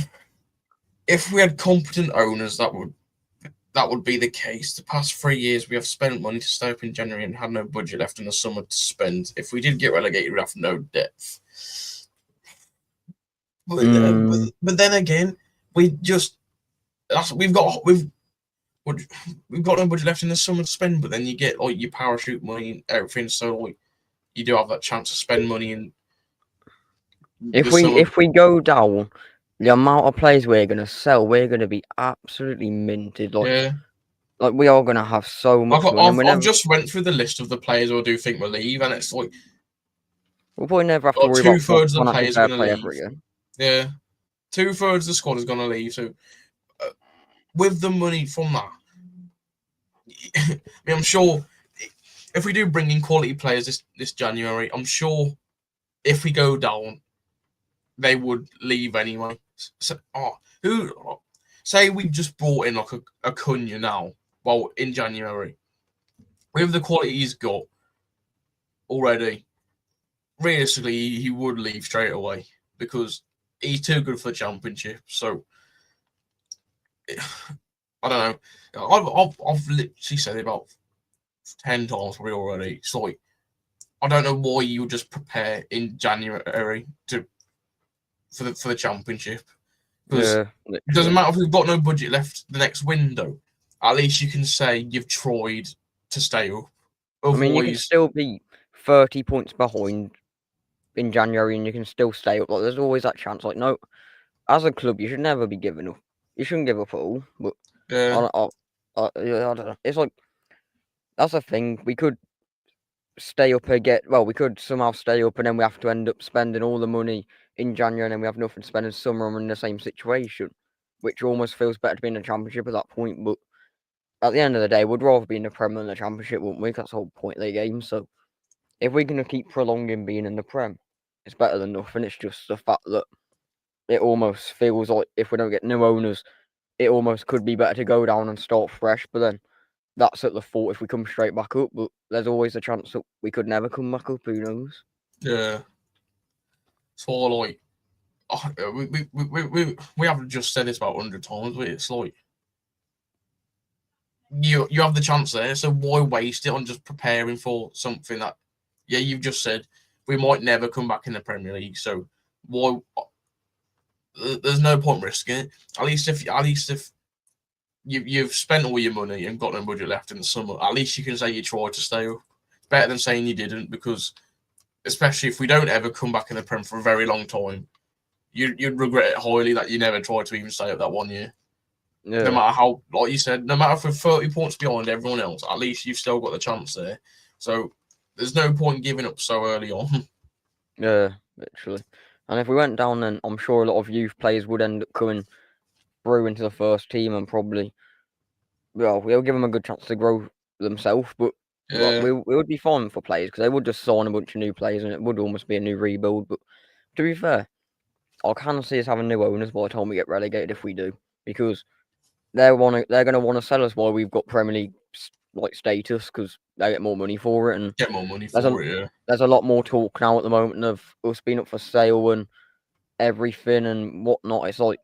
If we had competent owners, that would be the case. The past 3 years, we have spent money to stay up in January and had no budget left in the summer to spend. If we did get relegated, we'd have no depth. But then again, we've got no budget left in the summer to spend. But then you get like your parachute money and everything, so like you do have that chance to spend money. And if we go down, the amount of players we're gonna sell, we're gonna be absolutely minted. Like we are gonna have so much money. I've just went through the list of the players I do think will leave, and it's like we'll probably never have to worry about 2/3 of the players are going to leave. Again. Yeah, 2/3 of the squad is going to leave. So with the money from that, I mean, I'm sure if we do bring in quality players this January, I'm sure if we go down, they would leave anyway. So, say we just brought in like a Cunha now, well, in January, with the quality he's got already, realistically, he would leave straight away because he's too good for the Championship. So, I don't know. I've literally said it about 10 times probably already. It's like, I don't know why you would just prepare in January for the Championship. Because it doesn't matter if we've got no budget left the next window. At least you can say you've tried to stay up. Otherwise, I mean, you can still be 30 points behind in January and you can still stay up. Like, there's always that chance. Like, no, as a club, you should never be giving up. You shouldn't give up at all. But I don't know. It's like, that's the thing. We could stay up again. Well, we could somehow stay up and then we have to end up spending all the money in January and then we have nothing to spend in summer and we're in the same situation, which almost feels better to be in the Championship at that point. But at the end of the day, we'd rather be in the Prem than the Championship, wouldn't we? That's the whole point of the game. So if we're going to keep prolonging being in the Prem, it's better than nothing. It's just the fact that it almost feels like if we don't get new owners, it almost could be better to go down and start fresh. But then that's at the thought if we come straight back up. But there's always a chance that we could never come back up. Who knows? Yeah. So, like, we haven't just said this about 100 times, but it's like you have the chance there, so why waste it on just preparing for something that, yeah, you've just said we might never come back in the Premier League, so why? There's no point risking it. At least if you've spent all your money and got no budget left in the summer, at least you can say you tried to stay up. It's better than saying you didn't, because especially if we don't ever come back in the Prem for a very long time, you'd regret it highly that you never tried to even stay up that 1 year. Yeah. No matter how, like you said, no matter if we're 30 points behind everyone else, at least you've still got the chance there. So there's no point giving up so early on. Yeah, literally. And if we went down, then I'm sure a lot of youth players would end up coming through into the first team, and probably, well, we'll give them a good chance to grow themselves. But Yeah. we would be fine for players, because they would just sign a bunch of new players, and it would almost be a new rebuild. But to be fair, I can see us having new owners by the time we get relegated if we do, because they're going to want to sell us while we've got Premier League status, because they get more money for it, and get more money for it. Yeah. There's a lot more talk now at the moment of us being up for sale and everything and whatnot. It's like,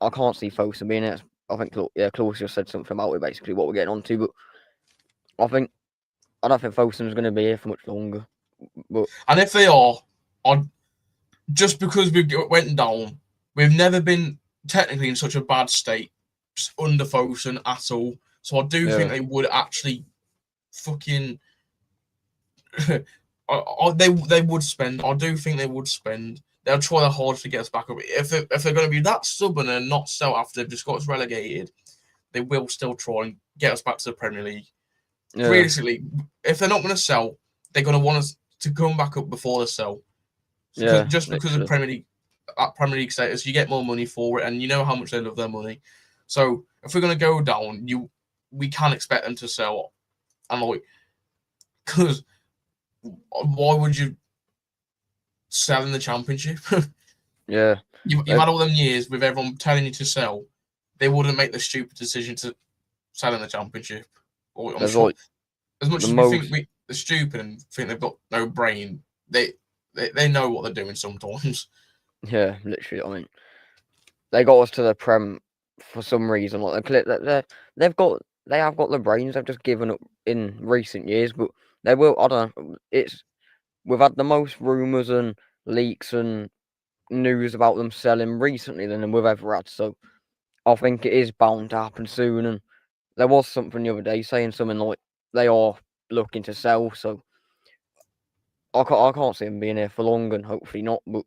I can't see Fosun being it. I think, Klaus just said something about it, basically what we're getting onto. But I don't think Fosun's going to be here for much longer. But and if they are, just because we went down, we've never been technically in such a bad state under Fosun at all. So I do think they would actually fucking. They would spend. I do think they would spend. They'll try their hardest to get us back up. If they're going to be that stubborn and not sell after they've just got us relegated, they will still try and get us back to the Premier League. Yeah. Realistically, if they're not going to sell, they're going to want us to come back up before they sell. Yeah, just because of Premier League status, you get more money for it, and you know how much they love their money. So if we're going to go down, we can expect them to sell, and because why would you sell in the Championship? Yeah, you've had all them years with everyone telling you to sell. They wouldn't make the stupid decision to sell in the Championship. I'm sure, as much as we think they're stupid and think they've got no brain, they know what they're doing sometimes. Yeah, literally. I mean, they got us to the Prem for some reason. They have got the brains. They've just given up in recent years, but they will. I don't know. We've had the most rumours and leaks and news about them selling recently than we've ever had. So I think it is bound to happen soon. And there was something the other day saying something like they are looking to sell. So I can't see them being here for long, and hopefully not. But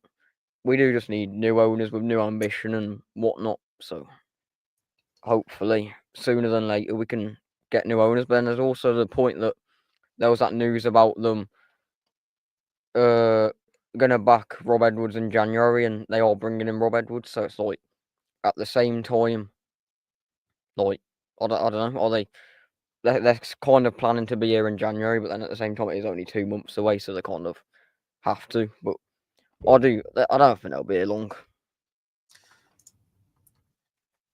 we do just need new owners with new ambition and whatnot. So hopefully sooner than later we can get new owners. But then there's also the point that there was that news about them gonna back Rob Edwards in January, and they are bringing in Rob Edwards. So it's like at the same time, like I don't know, are they're kind of planning to be here in January, but then at the same time it is only 2 months away, so they kind of have to. But I don't think they'll be here long.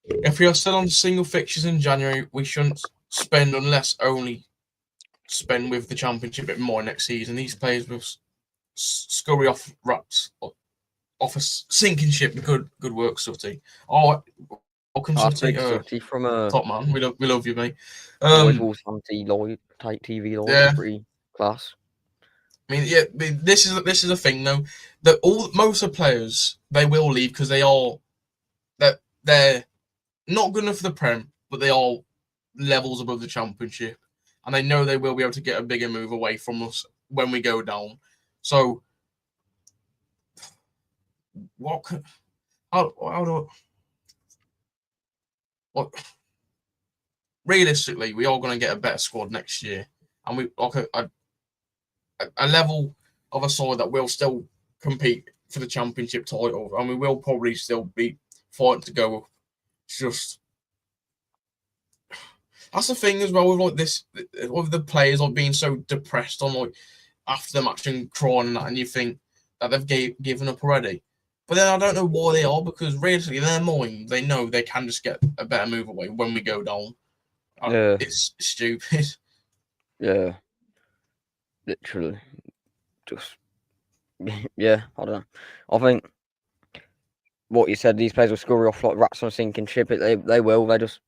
If we are still on single fixtures in January, we shouldn't spend unless only spend with the Championship a bit more next season. These players will scurry off rats off a sinking ship. Good work, Sutty. Welcome, Sutty. Sutty from top man. We love you, mate. Always Lloyd type TV Lloyd, pretty class. I mean, yeah. This is a thing though. That most of the players, they will leave because they're not good enough for the Prem, but they are levels above the Championship, and they know they will be able to get a bigger move away from us when we go down. So, realistically, we are going to get a better squad next year, and we a level of a side that will still compete for the Championship title, and we will probably still be fighting to go up. Just that's the thing as well with with the players being so depressed on after the match and crying and that, and you think that they've given up already. But then I don't know why they are, because realistically in their mind they know they can just get a better move away when we go down. Yeah, it's stupid. Yeah, literally, just yeah. I don't know. I think what you said, these players will scurry off like rats on a sinking ship. They will. They just,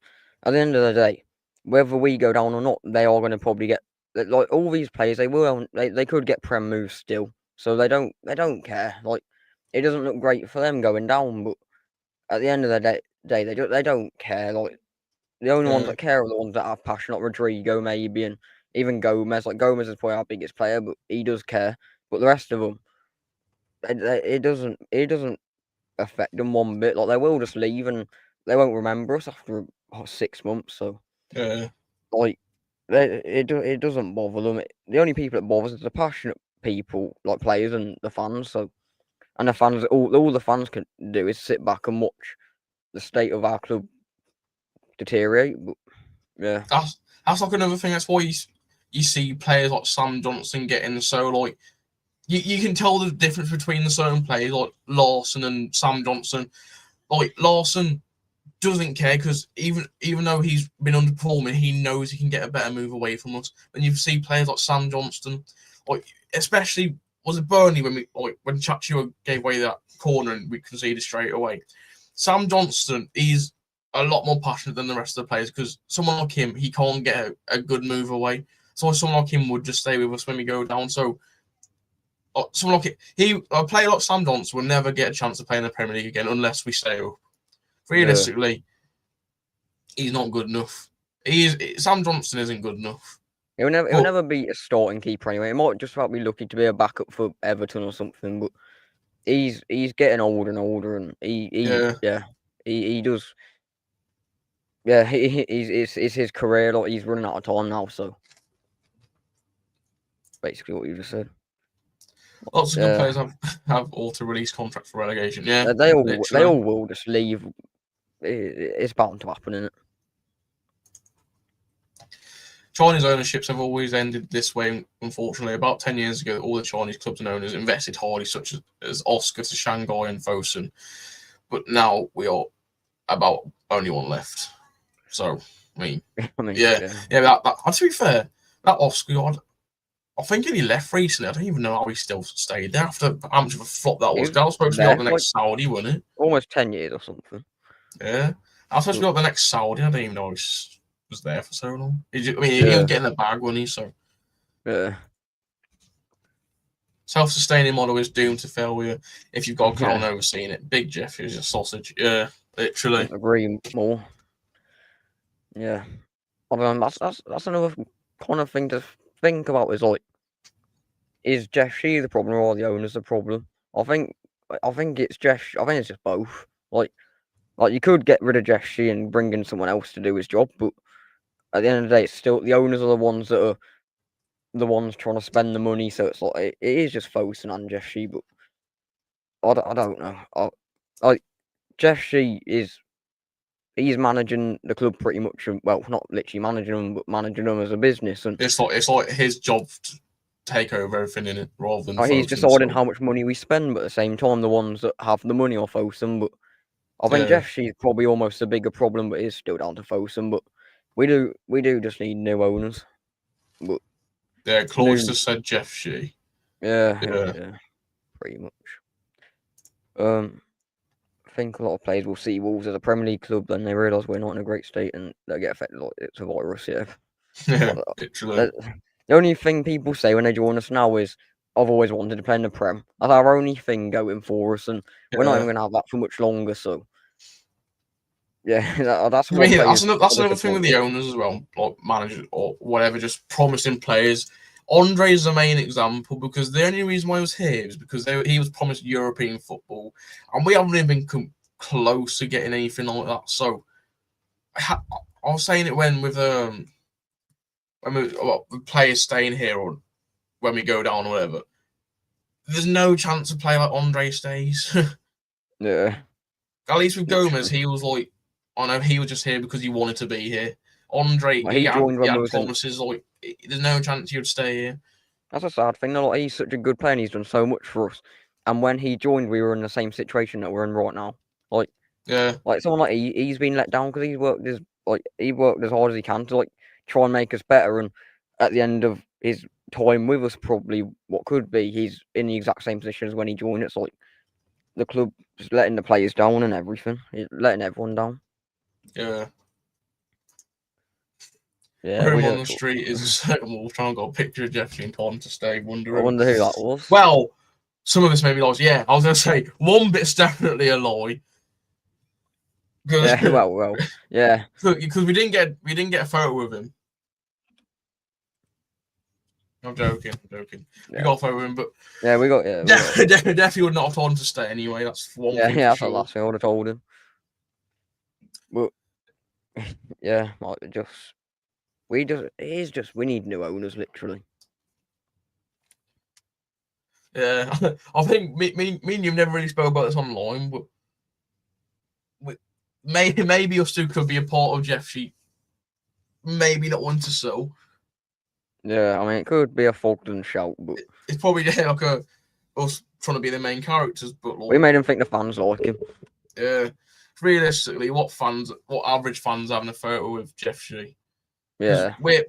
at the end of the day, whether we go down or not, they are going to probably get, like, all these players. They could get Prem moves still, so they don't care. Like, it doesn't look great for them going down, but at the end of the day, they don't care. Like, the only ones that care are the ones that have passion, like Rodrigo maybe, and even Gomez. Like, Gomez is probably our biggest player, but he does care. But the rest of them, it doesn't affect them one bit. Like, they will just leave and they won't remember us after 6 months. So like, it doesn't bother them. The only people it bothers is the passionate people, like players and the fans. So, and the fans, all the fans can do is sit back and watch the state of our club deteriorate. But yeah, that's like another thing. That's why you see players like Sam Johnson getting so like. You can tell the difference between the certain players like Lawson and Sam Johnson. Like, Lawson doesn't care because even though he's been underperforming, he knows he can get a better move away from us. And you see players like Sam Johnston, like, especially was it Burnley when Chachua gave away that corner and we conceded straight away. Sam Johnston is a lot more passionate than the rest of the players because someone like him, he can't get a good move away. So someone like him would just stay with us when we go down. So someone like a player like Sam Johnson will never get a chance to play in the Premier League again unless we stay up. Realistically, he's not good enough. Sam Johnson isn't good enough. He'll never be a starting keeper anyway. He might just about be lucky to be a backup for Everton or something. But he's getting older and older, and he does. Yeah, it's his career. Like, he's running out of time now. So basically, what you just said. Lots of good players have auto-release contracts for relegation. Yeah, they all will just leave. It's bound to happen, isn't it? Chinese ownerships have always ended this way, unfortunately. About 10 years ago, all the Chinese clubs and owners invested hardly, such as Oscar to Shanghai and Fosun. But now we are about only one left. So, I mean yeah. To be fair, that Oscar, I think he left recently. I don't even know how he still stayed there after how much of a flop that was. That was supposed to be like the next Saudi, wasn't it? Almost 10 years or something. Yeah. I was supposed to be like the next Saudi. I don't even know he was there for so long. He was getting the bag, wasn't he? So, yeah. Self-sustaining model is doomed to failure if you've got a clown overseeing it. Big Jeff is a sausage. Yeah, literally. Couldn't agree more. Yeah. I mean, that's another kind of thing to think about, is Jeff Shee the problem or the owners the problem? I think it's Jeff. I think it's just both. Like you could get rid of Jeff Shee and bring in someone else to do his job, but at the end of the day, it's still the owners are the ones that are the ones trying to spend the money. So it's like it is just Fosun and Jeff Shee, but I don't know. Jeff Shee he's managing the club pretty much. Well, not literally managing them, but managing them as a business. And it's like his job to take over everything in it, rather than he's deciding how much money we spend. But at the same time, the ones that have the money are Fosun. But I think Jeff Shee's probably almost a bigger problem, but it's still down to Fosun. But we do just need new owners. But Cloyster said Jeff Shee. Yeah, pretty much. I think a lot of players will see Wolves as a Premier League club, then they realise we're not in a great state, and they get affected like it's a virus. Yeah, literally. The only thing people say when they join us now is, "I've always wanted to play in the Prem." That's our only thing going for us, and we're not even going to have that for much longer. So, yeah, that's another thing with the owners as well, like managers or whatever, just promising players. Andre is the main example because the only reason why he was here is because he was promised European football, and we haven't even been close to getting anything like that. So I was saying it when players staying here or when we go down or whatever. There's no chance to play like Andre stays. Yeah. At least with Gomez, he was like, I know he was just here because he wanted to be here. Andre, he had promises like there's no chance he would stay here. That's a sad thing. Like, he's such a good player and he's done so much for us. And when he joined, we were in the same situation that we're in right now. Like someone like he's been let down because he worked as hard as he can to try and make us better. And at the end of his time with us, probably what could be, he's in the exact same position as when he joined. It's like the club's letting the players down and everything. It's letting everyone down. Yeah. Yeah, Room we on don't the talk. street is a certain wolf trying to get a picture of Jeffrey and Tom to stay I wondering. wonder who that was. Well, some of this may be lies. Yeah, I was going to say one bit's definitely a lie. Yeah, well, yeah. Because we didn't get a photo with him. I'm joking. Yeah. We got a photo with him, but yeah, we got definitely would not have told him to stay anyway. That's one thing. Yeah, for that's sure. the last thing I would have told him. But yeah, like we need new owners, literally. Yeah, I think me and you've never really spoke about this online, but maybe us two could be a part of Jeff Sheep. Maybe not one to sell. Yeah, I mean it could be a Falkland shout, but it's probably like us trying to be the main characters. But like, we made him think the fans like him. Yeah, realistically, what average fans having a photo with Jeff Sheep? Yeah, we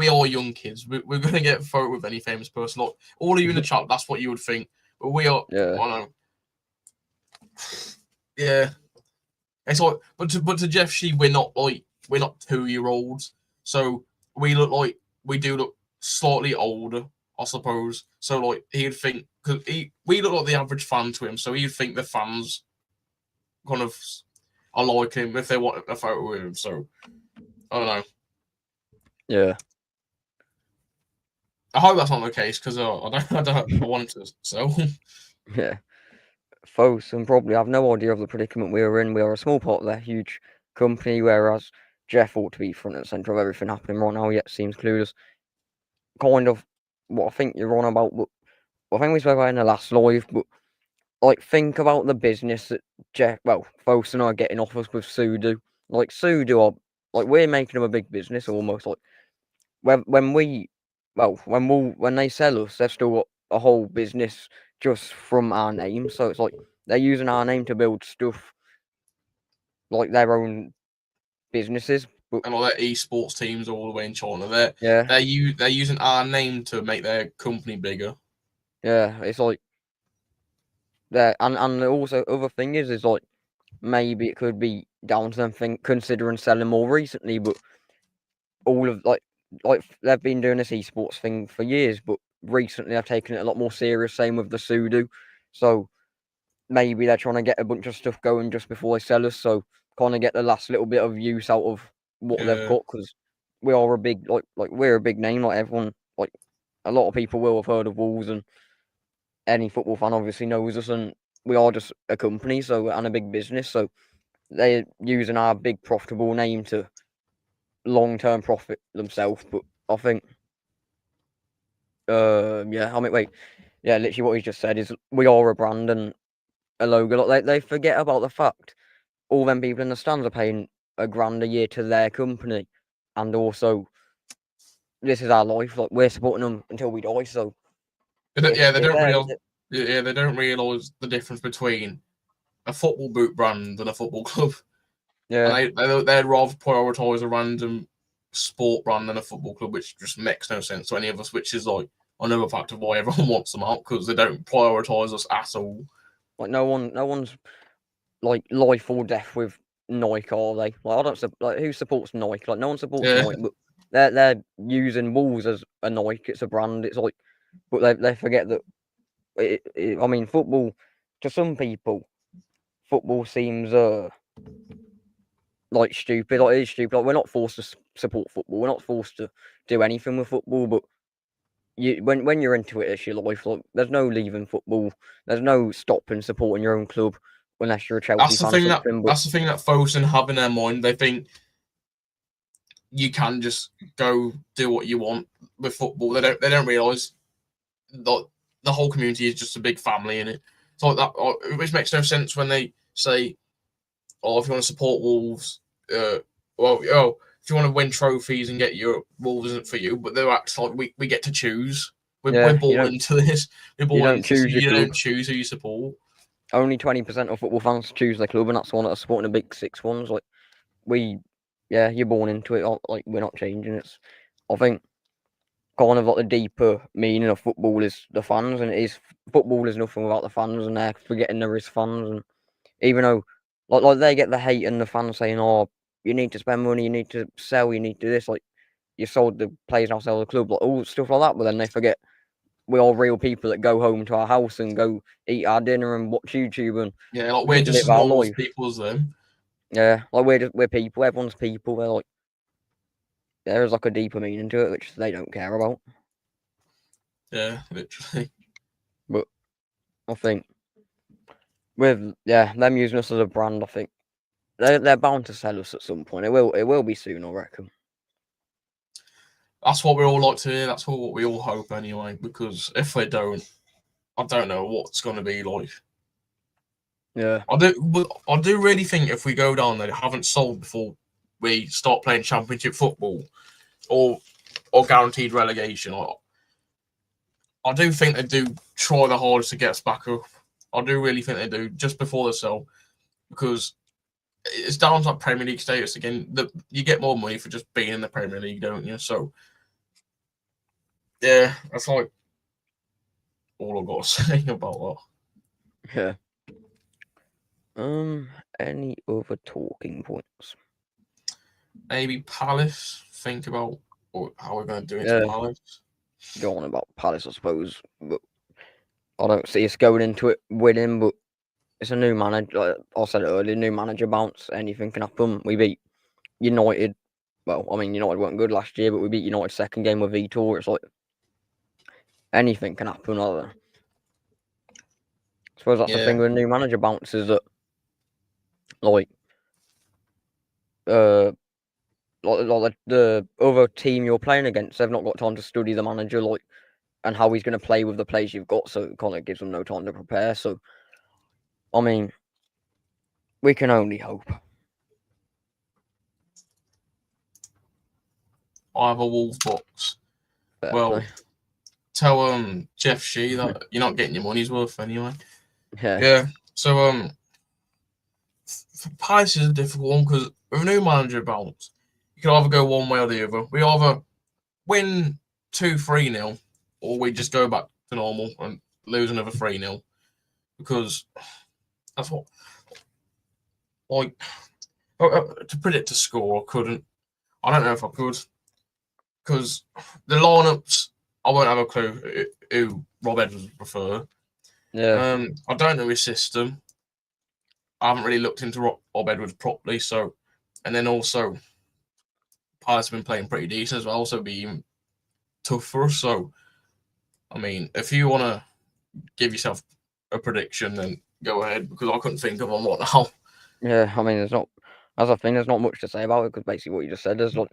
are young kids. We're gonna get a photo with any famous person. Like all of you in the chat, that's what you would think. But we are. Yeah. I know. Yeah. It's like, but to Jeff Shee, we're not 2-year-olds. So we do look slightly older, I suppose. So like he'd think because we look like the average fan to him, so he'd think the fans kind of are like him if they want a photo with him. So I don't know. Yeah. I hope that's not the case because I want to. So yeah. Folks and probably have no idea of the predicament we are in. We are a small part of their huge company, whereas Jeff ought to be front and centre of everything happening right now, yet seems clueless. Kind of what I think you're on about, but I think we spoke about in the last live, but like think about the business that Folks and I are getting off us with Sudo. Like Sudo are like we're making them a big business almost. Like when they sell us, they've still got a whole business just from our name. So it's like they're using our name to build stuff like their own businesses. And all their esports teams all the way in China, they're using our name to make their company bigger. Yeah, it's like and also other thing is like maybe it could be down to them considering selling more recently, but all of like they've been doing this esports thing for years, but recently they've taken it a lot more serious. Same with the Sudo, so maybe they're trying to get a bunch of stuff going just before they sell us, so kind of get the last little bit of use out of what they've got, because we are a big we're a big name. Like everyone, like a lot of people will have heard of Wolves, and any football fan obviously knows us, and we are just a company, and a big business, so they're using our big profitable name to long-term profit themselves. But I think literally what he just said is we are a brand and a logo. Like they forget about the fact all them people in the stands are paying $1,000 a year to their company, and also this is our life. Like we're supporting them until we die. So they don't realise the difference between a football boot brand and a football club. Yeah, and they'd rather prioritise a random sport brand than a football club, which just makes no sense to any of us. Which is like another factor of why everyone wants them out, because they don't prioritise us at all. Like no one's like life or death with Nike, are they? Like I don't who supports Nike? Like no one supports Nike, but they're using Wolves as a Nike. It's a brand. It's like, but they forget that. I mean, football to some people, football seems like stupid. Like it is stupid. Like we're not forced to support football. We're not forced to do anything with football. But when you're into it, it's your life. Like there's no leaving football. There's no stopping supporting your own club unless you're a Chelsea fan. That's the thing that folks have in their mind. They think you can just go do what you want with football. They don't realise that the whole community is just a big family in it. So that, which makes no sense when they say, "Oh, if you want to support Wolves, if you want to win trophies and get your Wolves isn't for you," but they're actually like, we get to choose. We're born into this. We're born into this. You don't choose who you support. Only 20% of football fans choose their club, and that's the one that are supporting the big six ones. Like you're born into it. Like we're not changing it. I think kind of like the deeper meaning of football is the fans, and it is football is nothing without the fans, and they're forgetting there is fans, and even though like they get the hate and the fans saying, "Oh, you need to spend money, you need to sell, you need to do this," like you sold the players, now sell the club, like all stuff like that, but then they forget we're all real people that go home to our house and go eat our dinner and watch YouTube and like we're just as normal as people as them. Yeah, like we're people, everyone's people. They're like there is like a deeper meaning to it which they don't care about. Yeah, literally. But I think with them using us as a brand, I think they're bound to sell us at some point. It will be soon, I reckon. That's what we all like to hear. That's what we all hope anyway. Because if they don't, I don't know what's going to be like. Yeah, I do really think if we go down there, haven't sold before we start playing Championship football, or guaranteed relegation. I do think they do try the hardest to get us back up. I do really think they do just before they sell, because it's down to like Premier League status again. You get more money for just being in the Premier League, don't you? So yeah, that's like all I've got to say about that. Yeah. Any other talking points? Maybe Palace. Think about how we're going to do it to Palace. Go on about Palace, I suppose. But I don't see us going into it winning. But it's a new manager. Like I said earlier, new manager bounce. Anything can happen. We beat United. Well, I mean, United weren't good last year, but we beat United second game with Vitor. It's like anything can happen. I suppose that's the thing with a new manager bounce is that, like the other team you're playing against, they've not got time to study the manager, and how he's going to play with the players you've got. So it kind of gives them no time to prepare. So, I mean, we can only hope. I have a Wolves box. Well, tell Jeff Shee that you're not getting your money's worth anyway. Yeah. So for Palace is a difficult one because with a new manager bounce, you can either go one way or the other. We either win 2-3-0, or we just go back to normal and lose another 3-0. Because that's what, like, to predict a score, I couldn't. I don't know if I could. Because the lineups, I won't have a clue who Rob Edwards would prefer. Yeah. I don't know his system. I haven't really looked into Rob Edwards properly. So, and then also, Palace have been playing pretty decent as well, so it'd be even tough for us. So, I mean, if you want to give yourself a prediction, then go ahead, because I couldn't think of one right now. Yeah, I mean, there's not much to say about it, because basically what you just said, there's like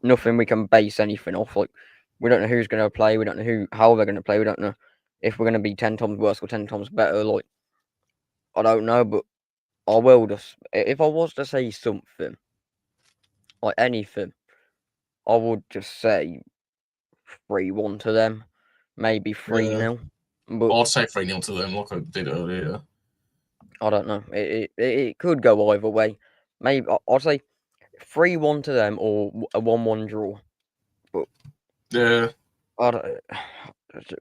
nothing we can base anything off. Like, we don't know who's going to play, we don't know how they're going to play, we don't know if we're going to be 10 times worse or 10 times better. Like, I don't know, but I will just, if I was to say something, like anything, I would just say 3-1 to them, maybe 3-0. But I'd say 3-0 to them, like I did earlier. I don't know. It could go either way. Maybe I'd say 3-1 to them or a 1-1 draw. But yeah, I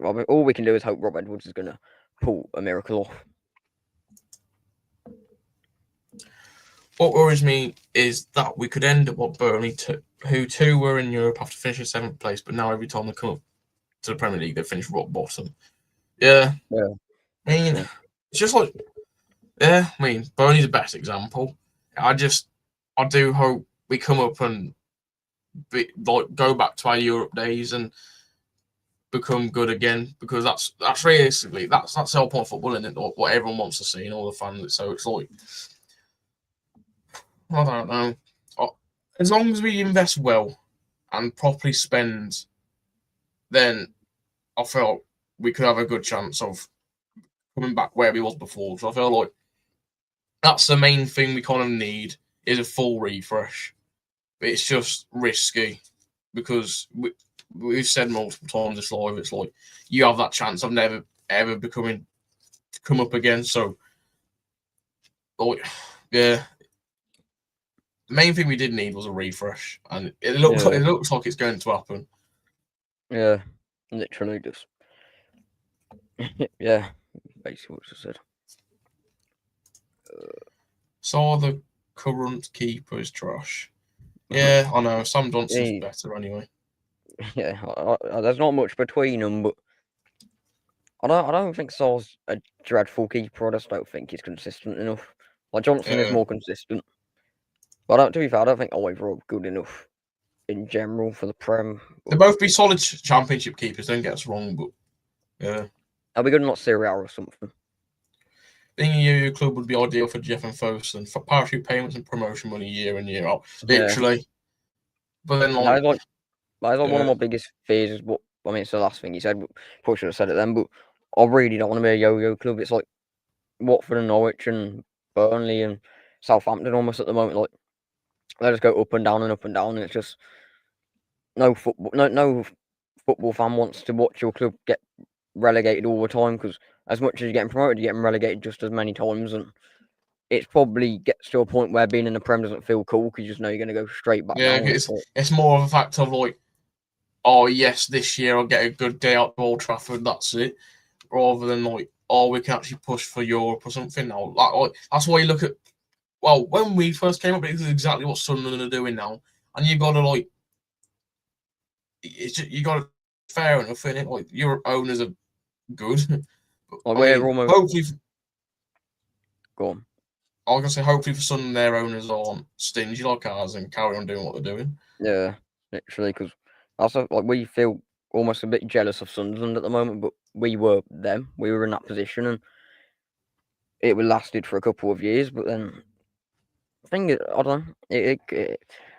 mean, all we can do is hope Rob Edwards is going to pull a miracle off. What worries me is that we could end up what Burnley, who were in Europe after finishing 7th place, but now every time they come up to the Premier League, they finish rock bottom. Yeah. I mean, it's just like, I mean, Burnley's the best example. I do hope we come up and go back to our Europe days and become good again, because that's realistically that's the whole point of football, isn't it? What everyone wants to see and all the fans. So it's like, I don't know. As long as we invest well and properly spend, then I felt we could have a good chance of coming back where we was before. So I feel like that's the main thing we kind of need, is a full refresh. But it's just risky, because we've said multiple times this live, it's like you have that chance of never ever come up again. So, like, yeah, the main thing we did need was a refresh, and it looks like it's going to happen. Yeah, literally just. Yeah, basically what you said. So the current keeper is trash. Yeah, I know. Sam Johnson's better anyway. Yeah, there's not much between them, but I don't think Saul's a dreadful keeper. I just don't think he's consistent enough. Like Johnson is more consistent, but to be fair, I don't think either are good enough in general for the Prem. They'll both be solid championship keepers. Don't get us wrong, but yeah, I'll be good in like Serie A or something. Being a yo-yo club would be ideal for Jeff and Fosun for parachute payments and promotion money year in year out, literally. Yeah. But then that is one of my biggest fears. Is what I mean, it's the last thing he said. But probably should have said it then. But I really don't want to be a yo-yo club. It's like Watford and Norwich and Burnley and Southampton almost at the moment. Like they just go up and down and up and down, and it's just no football fan wants to watch your club get relegated all the time, because as much as you're getting promoted, you're getting relegated just as many times, and it probably gets to a point where being in the Prem doesn't feel cool because you just know you're going to go straight back down. It's more of a fact of like, oh yes, this year I'll get a good day out to Old Trafford, that's it, rather than like, oh, we can actually push for Europe or something now. Like that's why you look at, well, when we first came up, this is exactly what Sunderland are doing now, and you've got to like, you got to fair enough in it. Like your owners are good. Like we're almost hopefully. Go on. I was gonna say, hopefully for some, their owners aren't stingy like ours and carry on doing what they're doing. Yeah, literally, because also like we feel almost a bit jealous of Sunderland at the moment, but we were them. We were in that position, and it lasted for a couple of years. But then, I don't know. It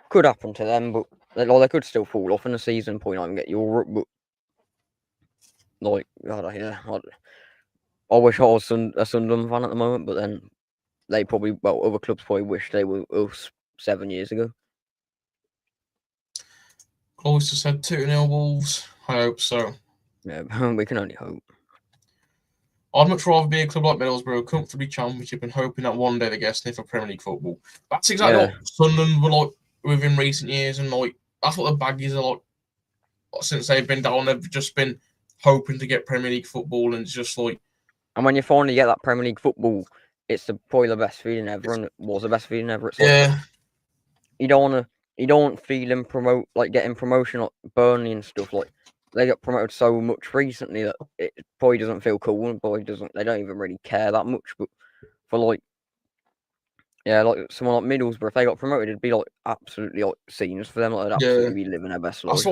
could happen to them, but they could still fall off in the season point out and get Europe. But like, I wish I was a Sunderland fan at the moment, but then they probably, other clubs probably wish they were us 7 years ago. Cloister said 2-0 Wolves. I hope so. Yeah, we can only hope. I'd much rather be a club like Middlesbrough, comfortably championship, and hoping that one day they get a sniff of Premier League football. That's exactly what Sunderland were like within recent years, and like that's what the Baggies are like since they've been down. They've just been hoping to get Premier League football, and it's just like. And when you finally get that Premier League football, it's probably the best feeling ever, and it was the best feeling ever. It's like, you don't want feeling getting promotion like Burnley and stuff. Like they got promoted so much recently that it probably doesn't feel cool, and they don't even really care that much. But for like someone like Middlesbrough, if they got promoted, it'd be like absolutely like scenes for them. Like they'd absolutely be living their best life.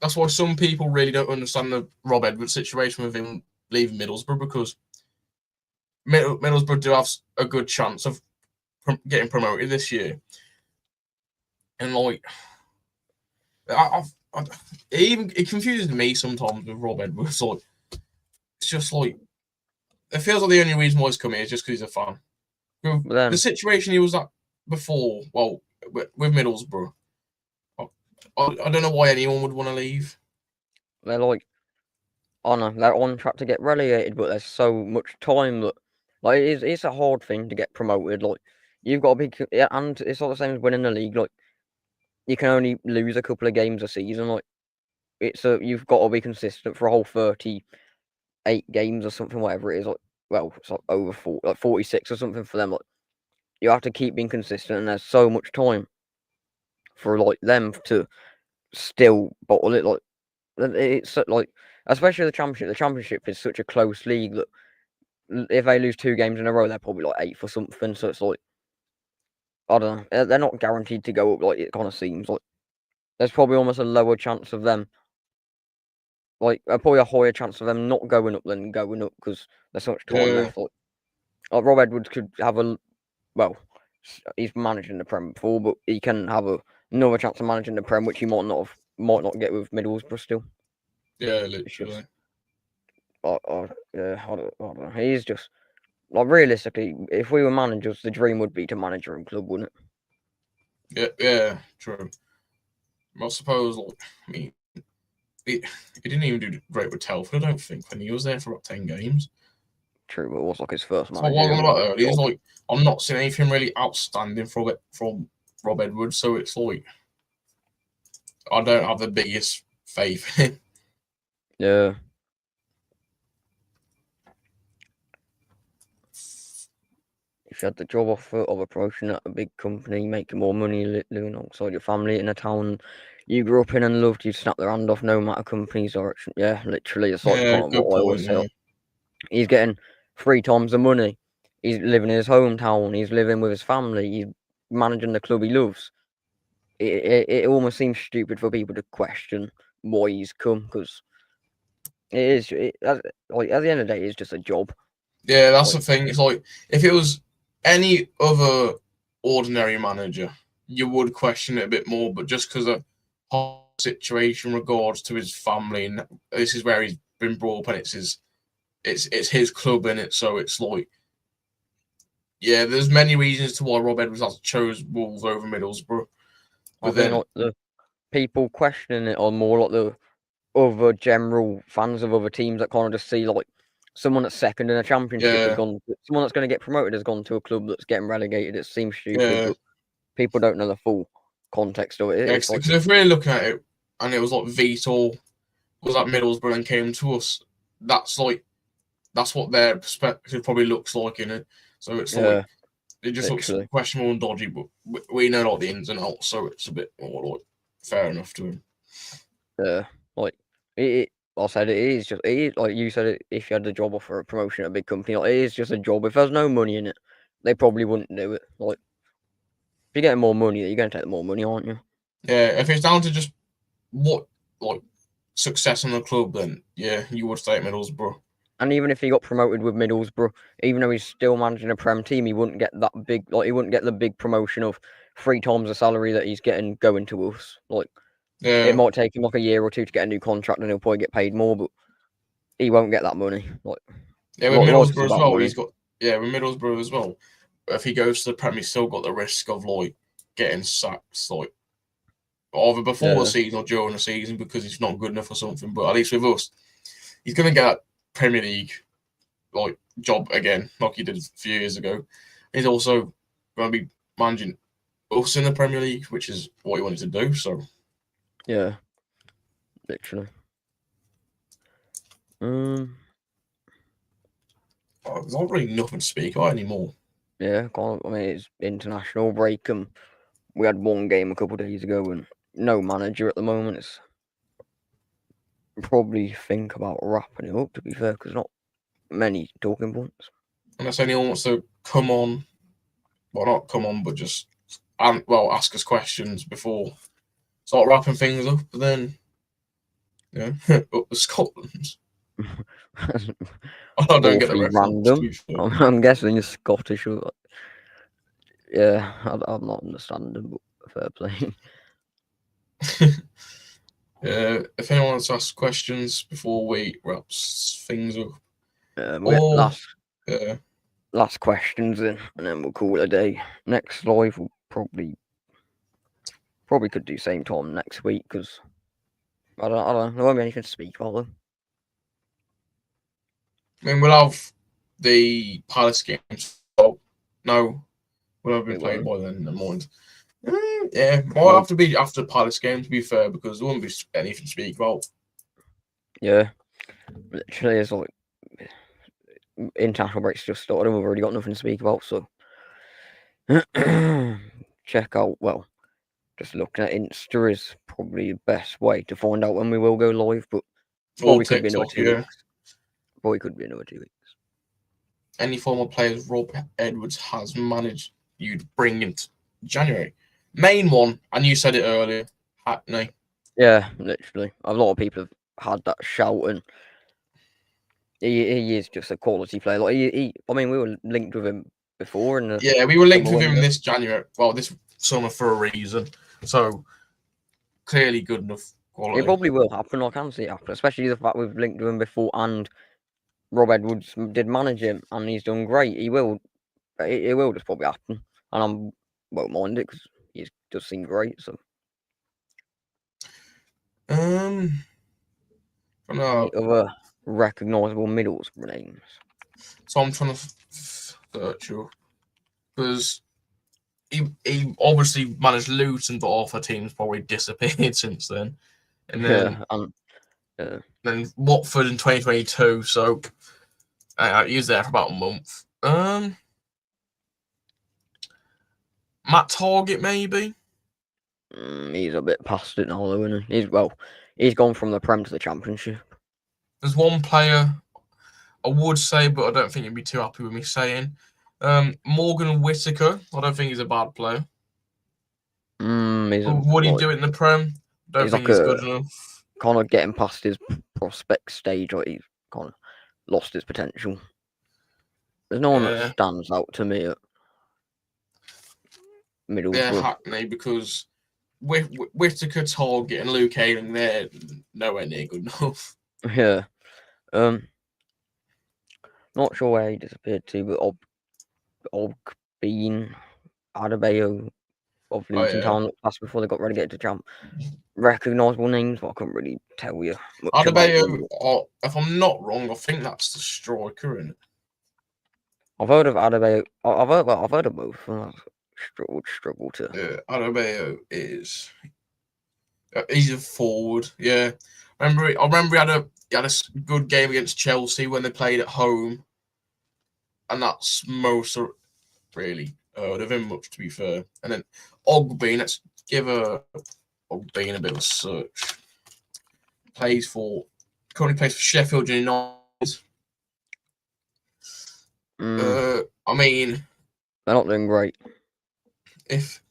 That's why some people really don't understand the Rob Edwards situation with him leaving Middlesbrough, because Middlesbrough do have a good chance of getting promoted this year. And like, it confuses me sometimes with Rob Edwards. Like, it's just like it feels like the only reason why he's coming is just because he's a fan. The situation he was at before, well, with Middlesbrough, I don't know why anyone would want to leave. They're like, they're on track to get relegated, but there's so much time that it's a hard thing to get promoted. Like you've got to be, and it's not the same as winning the league. Like you can only lose a couple of games a season. Like you've got to be consistent for a whole 38 games or something, whatever it is. Like, well, it's like over 46 or something for them. Like you have to keep being consistent, and there's so much time for like them to still bottle it. Like it's like, especially the championship. The championship is such a close league that if they lose 2 games in a row, they're probably like 8th or something. So it's like, I don't know. They're not guaranteed to go up. Like it kind of seems like there's probably almost a lower chance of them. Like probably a higher chance of them not going up than going up, because there's so much time left. Like Rob Edwards could have he's managing the Prem before, but he can have another chance of managing the Prem, which he might not get with Middlesbrough still. Yeah, literally. I don't know. He's just like, realistically, if we were managers, the dream would be to manage your own club, wouldn't it? Yeah, true. I suppose, like, I mean, he didn't even do great with Telford, I don't think, when he was there for about 10 games. True, but it was like his first match. He's like, I'm not seeing anything really outstanding from Rob Edwards, so it's like I don't have the biggest faith in him. Yeah. If you had the job offer of a promotion at a big company, making more money, living alongside your family in a town you grew up in and loved, you'd snap their hand off no matter company's direction. Yeah, literally, it's like kind of good what I point. always say. He's getting 3 times the money. He's living in his hometown. He's living with his family. He's managing the club he loves. It almost seems stupid for people to question why he's come, because at the end of the day, it's just a job. Yeah, that's the thing. It's like, if it was any other ordinary manager, you would question it a bit more. But just because of whole situation regards to his family, and this is where he's been brought up, and it's his club in it, so it's like, yeah, there's many reasons to why Rob Edwards has chose Wolves over Middlesbrough. But then, like, the people questioning it are more like the other general fans of other teams that kind of just see like someone that's second in a championship has gone. Someone that's going to get promoted has gone to a club that's getting relegated. It seems stupid, but people don't know the full context of it. Because if we're looking at it, and it was like Vitor was at Middlesbrough and came to us, that's what their perspective probably looks like in it. So it's like, it just looks questionable and dodgy, but we know like the ins and outs, so it's a bit more like fair enough to him. Yeah, like I said, it is like you said. If you had the job offer a promotion at a big company, like, it is just a job. If there's no money in it, they probably wouldn't do it. Like, if you're getting more money, you're going to take more money, aren't you? Yeah, if it's down to just what like success in the club, then yeah, you would stay at Middlesbrough. And even if he got promoted with Middlesbrough, even though he's still managing a Prem team, he wouldn't get that big. Like, he wouldn't get the big promotion of 3 times the salary that he's getting going to us. Like, it might take him like a year or two to get a new contract, and he'll probably get paid more, but he won't get that money. Like, yeah, with Middlesbrough as well, he's got with Middlesbrough as well. If he goes to the Prem, he's still got the risk of like getting sacked, like either before the season or during the season because he's not good enough or something. But at least with us, he's going to get that Premier League like job again, like he did a few years ago. He's also going to be managing us in the Premier League, which is what he wanted to do. So yeah, literally. There's not really nothing to speak about anymore. Yeah, I mean, it's international break, and we had one game a couple of days ago, and no manager at the moment. It's probably think about wrapping it up, to be fair, because not many talking points. Unless anyone wants to come on, well, not come on, but just ask us questions before start wrapping things up. But then, yeah, up to Scotland. I don't get the reference. Random. I'm guessing you're Scottish. Yeah, I'm not understanding, but fair play. If anyone wants to ask questions before we wrap things up, last questions in, and then we'll call it a day. Next live will probably could do same time next week, because I don't know, there won't be anything to speak about though. I mean, we'll have the Palace games. Oh, no, we'll have been played by then in the morning. Yeah, might have to be after the Palace game, to be fair, because there won't be anything to speak about. Yeah, literally, it's like international break's just started and we've already got nothing to speak about, so check out, well, just looking at Insta is probably the best way to find out when we will go live, but probably could be another 2 weeks. Probably could be another 2 weeks. Any former players Rob Edwards has managed, you'd bring into January. Main one, and you said it earlier, Hackney. Yeah, literally. A lot of people have had that shout, and he is just a quality player. Like I mean, we were linked with him before, and we were linked with him this January. Well, this summer for a reason. So clearly good enough quality. It probably will happen. I can see it happen, especially the fact we've linked with him before, and Rob Edwards did manage him, and he's done great. It will just probably happen, and won't mind it because he does seem great. So, any other recognisable Middlesbrough names? So I'm trying to search you because he obviously managed Luton, but half our team's probably disappeared since then. And then Then Watford in 2022. So he was there for about a month. Matt Target, maybe. He's a bit past it now, though, isn't he? He's gone from the Prem to the Championship. There's one player I would say, but I don't think you'd be too happy with me saying. Morgan Whittaker. I don't think he's a bad player. Would he do it in the Prem? Don't think he's good enough. Kind of getting past his prospect stage, like he's kind of lost his potential. There's no one that stands out to me at Middlesbrough. Yeah, Hackney, because Whittaker, Target, and Luke Ayling, they're nowhere near good enough. Yeah. Not sure where he disappeared to, but Ogbeen, Adebayo of Luton Town looked past before they got relegated to Champ. Recognisable names, but I couldn't really tell you much Adebayo, if I'm not wrong, I think that's the striker, isn't it? I've heard of Adebayo. I've heard of both. Struggle to. Yeah, Adebayo is. He's a forward. Yeah, I remember he had a good game against Chelsea when they played at home, and that's most really heard of him much, to be fair. And then Ogbeen, let's give Ogbeen a bit of a search. Currently plays for Sheffield United. I mean, they're not doing great. If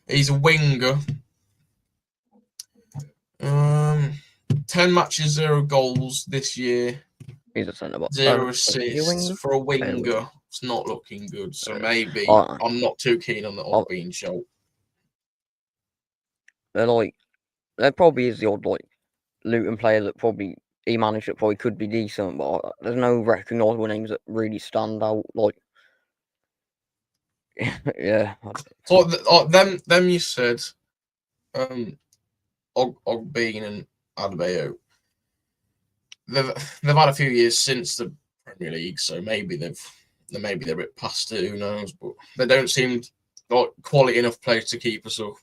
he's a winger, 10 matches, 0 goals this year. He's a centre back. 0 assists for a winger. It's not looking good. So maybe I'm not too keen on the Ogbeen show. There probably is the odd Luton player that probably he managed that probably could be decent, but there's no recognisable names that really stand out. Yeah. So them you said, Ogbeen and Adebayo. They've had a few years since the Premier League, so maybe they're a bit past it. Who knows? But they don't seem like quality enough players to keep us up.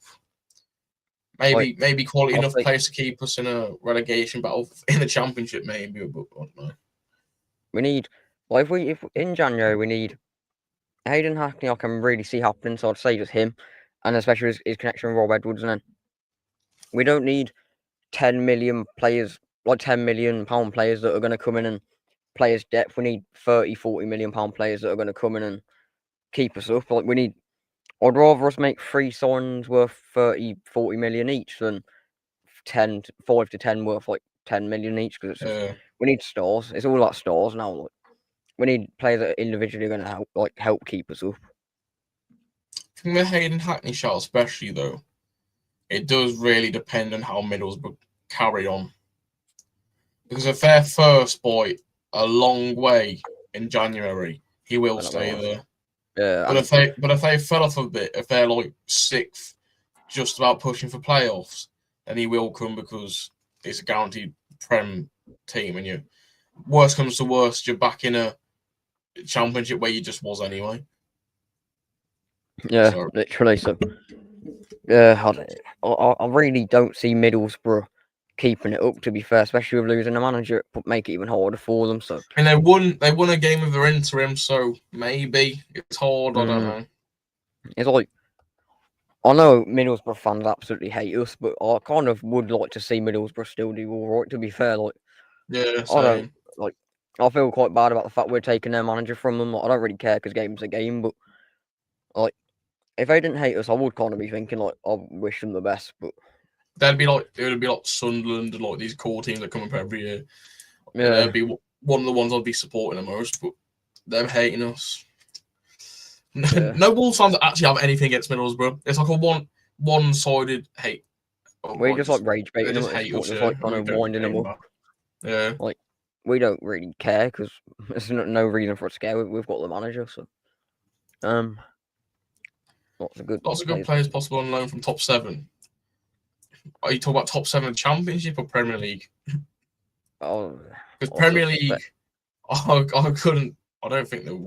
Maybe quality enough players to keep us in a relegation battle in the Championship, maybe. But I don't know. We need if in January we need Hayden Hackney. I can really see happening, so I'd say just him, and especially his connection with Rob Edwards. And then we don't need 10 million players, like £10 million players that are going to come in and play us depth. We need 30-40 million pound players that are going to come in and keep us up. I'd rather us make 3 signings worth 30-40 million each than 5 to 10 worth 10 million each, because we need stars. It's all about stars now. We need players that are individually going to help keep us up. From the Hayden Hackney shot, especially though, it does really depend on how Middlesbrough carry on. Because if they're first by a long way in January, he will stay there. Yeah, but if they fell off a bit, if they're 6th, just about pushing for playoffs, then he will come, because it's a guaranteed Prem team, and worst comes to worst, you're back in a Championship where you just was anyway. Yeah, literally. So, yeah, I really don't see Middlesbrough keeping it up, to be fair, especially with losing the manager. It would make it even harder for them. So, and they won a game with their interim, so maybe it's hard. I don't know. It's I know Middlesbrough fans absolutely hate us, but I kind of would like to see Middlesbrough still do all right, to be fair. Yeah, same. I feel quite bad about the fact we're taking their manager from them. I don't really care, because game's a game, but if they didn't hate us, I would kind of be thinking I wish them the best. But it would be like Sunderland and these core teams that come up every year. Yeah, they'd be one of the ones I'd be supporting the most, but they're hating us. Yeah. No Wolves fans actually have anything against Middlesbrough. It's like a one-sided hate. We just rage baiting them. Just kind of winding them up. Yeah. We don't really care, because there's no reason for a scare. We've got the manager, so lots of good players possible on loan from top 7. Are you talking about top 7 Championship or Premier League? Because Premier League, I don't think there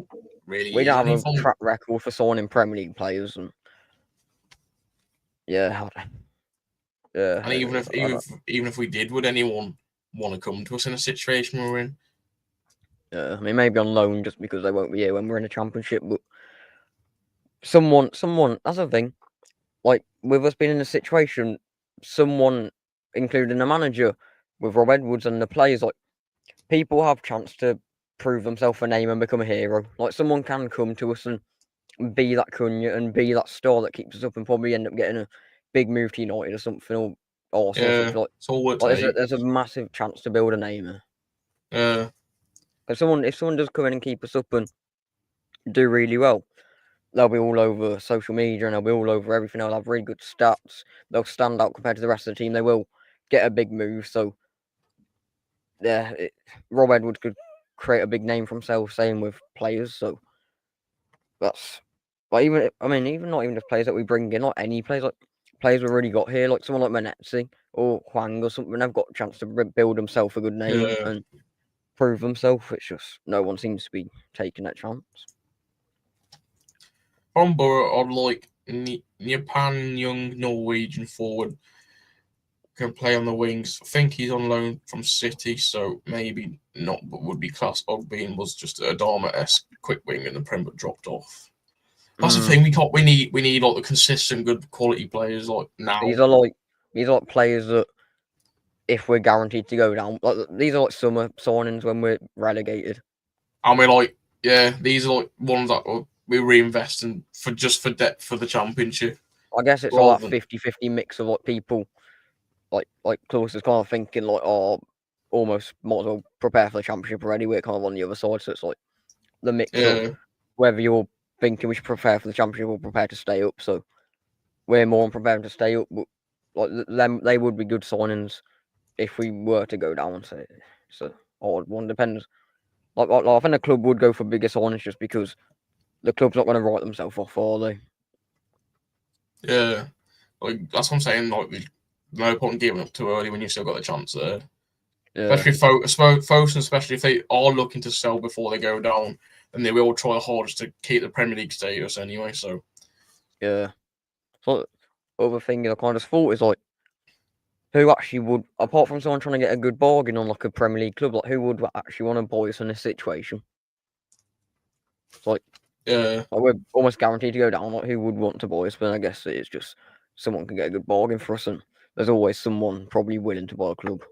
really. We don't have a track record for signing Premier League players, and Yeah. And even if we did, would anyone want to come to us in a situation we're in? Yeah, I mean, maybe on loan just because they won't be here when we're in a championship, but someone, that's the thing. Like, with us being in a situation, someone, including the manager, with Rob Edwards and the players, like, people have chance to prove themselves a name and become a hero. Like, someone can come to us and be that Cunha and be that star that keeps us up and probably end up getting a big move to United or something, or Arsenal or something. Like, it's all there's a massive chance to build a name here. Yeah. If someone does come in and keep us up and do really well, they'll be all over social media and they'll be all over everything. They'll have really good stats. They'll stand out compared to the rest of the team. They will get a big move. So, yeah, Rob Edwards could create a big name for himself, same with players. So, that's. But even not even just players that we bring in, like any players, like players we've already got here, like someone like Manetzi or Huang or something, they've got a chance to build himself a good name and prove himself. It's just no one seems to be taking that chance. From Borough, I'd like Japan young Norwegian forward can play on the wings. I think he's on loan from City, so maybe not, but would be class. Ogbean was just a Dharma-esque quick wing in the Prem, but dropped off. That's the thing. We need like the consistent, good quality players like now. These are like players that if we're guaranteed to go down, like these are like summer signings when we're relegated. And we're like, these are like ones that we reinvest in for depth for the championship. I guess it's all that 50-50 mix of like people, like Klaus is kind of thinking like, oh, almost might as well prepare for the championship already. We're kind of on the other side, so it's like the mix of whether you're thinking we should prepare for the championship or prepare to stay up. So we're more prepared to stay up, but like they would be good signings if we were to go down. So it's a hard one. Depends. Like I think the club would go for bigger signings just because the club's not going to write themselves off, are they? Yeah, like that's what I'm saying. Like, no point in giving up too early when you've still got the chance there. Yeah. Especially especially if they are looking to sell before they go down, then they will try hardest to keep the Premier League status anyway. So yeah. So other thing I kind of thought is like, who actually would, apart from someone trying to get a good bargain on like a Premier League club, like who would actually want to buy us in this situation? It's like, like we're almost guaranteed to go down. Like who would want to buy us? But I guess it's just someone can get a good bargain for us, and there's always someone probably willing to buy a club.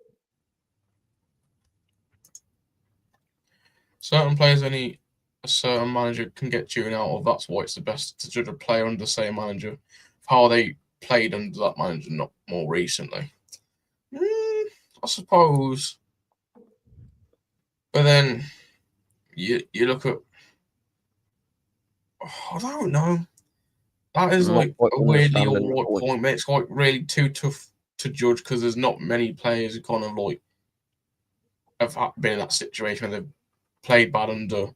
Certain players a certain manager can get tuned out of. That's why it's the best to judge a player under the same manager, how they played under that manager, not more recently. I suppose. But then you look at, I don't know. That is like a weirdly alright point, mate. It's like really too tough to judge because there's not many players who kind of like have been in that situation where they've played bad under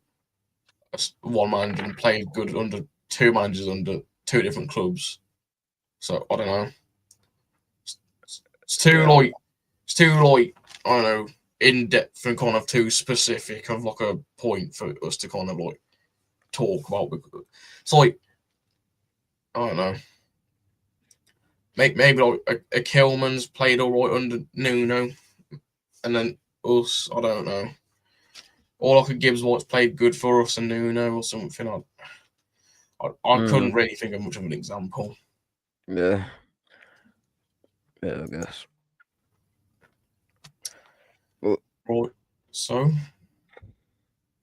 one manager and played good under two managers under two different clubs. So I don't know. It's too like I don't know, in depth and kind of too specific of like a point for us to kind of like talk about. It's like, I don't know. Maybe like a Kilman's played all right under Nuno, and then us. I don't know. Or like a Gibbs White's played good for us and Nuno or something. I couldn't really think of much of an example. Yeah. Yeah, I guess. Right. So, I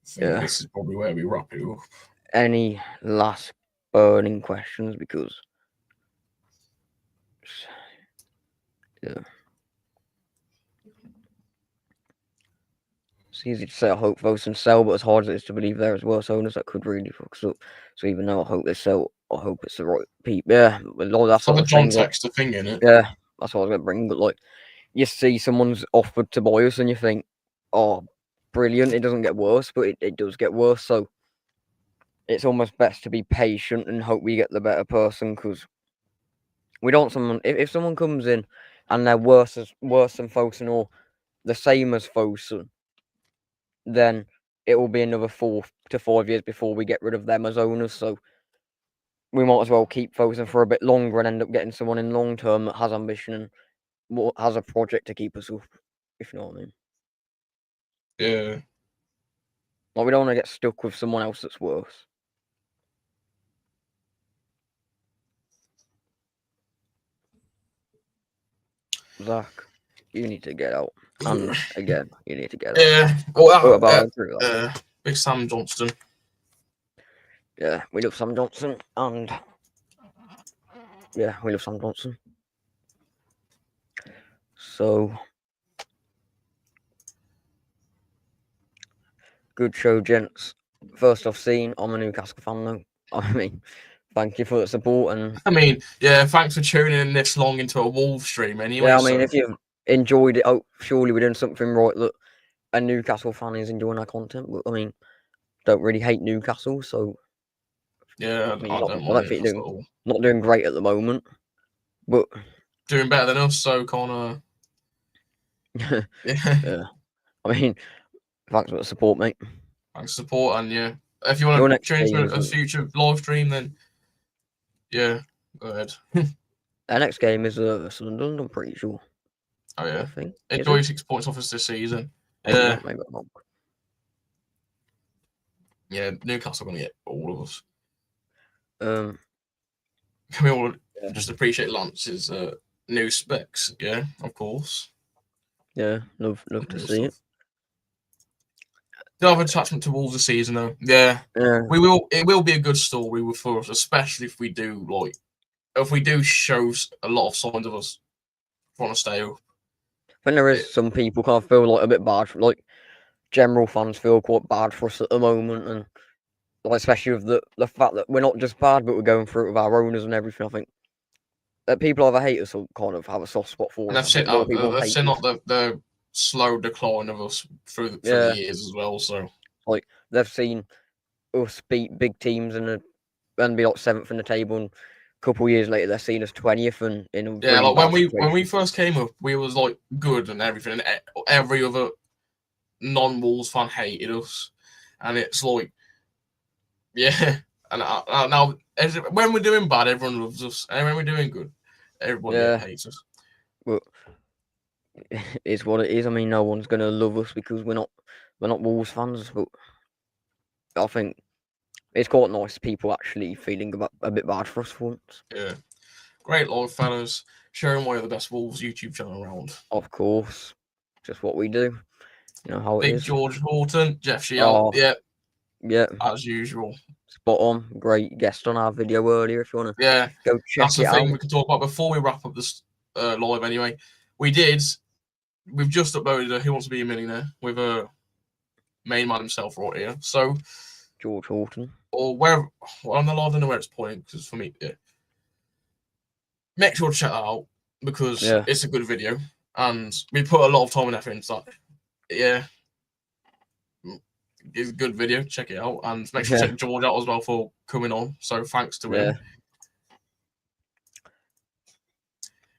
think this is probably where we wrap it up. Any last burning questions? Because it's easy to say I hope Vosen sell, but as hard as it is to believe there is worse owners that could really fuck us up. So even though I hope they sell, I hope it's the right people. Yeah, that's the John Textor thing, innit? Yeah, that's what I was going to bring. But like, you see someone's offered to buy us and you think, oh, brilliant, it doesn't get worse, but it does get worse. So it's almost best to be patient and hope we get the better person, because we don't someone, if someone comes in and they're worse than Fosun or the same as Fosun, then it will be another 4 to 5 years before we get rid of them as owners. So we might as well keep Fosun for a bit longer and end up getting someone in long term that has ambition and has a project to keep us up, if you know what I mean. Yeah. Like, we don't want to get stuck with someone else that's worse. Zach, you need to get out. And again, you need to get out. Yeah. Well, Big Sam Johnston. Yeah, we love Sam Johnson, and yeah, we love Sam Johnson. So, good show, gents. First I've seen, I'm a Newcastle fan now. I mean, thank you for the support, and I mean, yeah, thanks for tuning in this long into a Wolves stream anyway. yeah, I mean, if you've enjoyed it, oh, surely we're doing something right. Look, a Newcastle fan is enjoying our content, but I mean, don't really hate Newcastle, so yeah, I mean, I don't mind Newcastle. Not doing great at the moment, but doing better than us, so Connor. Yeah. I mean, thanks for the support, mate. Thanks for support, and yeah, if you want to change to a future live stream, then yeah, go ahead. Our next game is Sunderland, I'm pretty sure. Oh yeah, I think. Enjoy 6 points off us this season. Yeah, maybe I'm wrong. Yeah, Newcastle are going to get all of us. Can we all just appreciate Lance's new specs? Yeah, of course. Yeah, love to see it. Do have attachment to Wolves this season though. Yeah, we will. It will be a good story for us, especially if we do show a lot of signs of us want to stay up. I think there is some people kind of feel like a bit bad, like general fans feel quite bad for us at the moment, and like especially with the fact that we're not just bad, but we're going through it with our owners and everything. I think that people either hate us or kind of have a soft spot for us. And I've seen the slow decline of us through the years as well. So like they've seen us beat big teams and be like 7th in the table, and a couple of years later they're seen as 20th and in a yeah, really like when we first came up, we was like good and everything, and every other non-Wolves fan hated us, and it's like yeah, and now when we're doing bad, everyone loves us, and when we're doing good, everyone hates us. But it's what it is. I mean, no one's gonna love us because we're not Wolves fans, but I think it's quite nice people actually feeling a bit bad for us for once. Yeah, great live fellas, sharing one of the best Wolves YouTube channel around. Of course, just what we do. You know how it is. Big George Horton, Jeff Shiel, yeah, as usual. Spot on. Great guest on our video earlier. If you want to, go check that's the thing we can talk about before we wrap up this live. Anyway, we've just uploaded a Who Wants to Be a Millionaire with a main man himself right here. So George Horton, or where on the live, I don't know where it's pointing because for me, make sure to check that out because it's a good video and we put a lot of time and effort into that. Yeah. It's a good video. Check it out, and make sure to check George out as well for coming on. So thanks to him.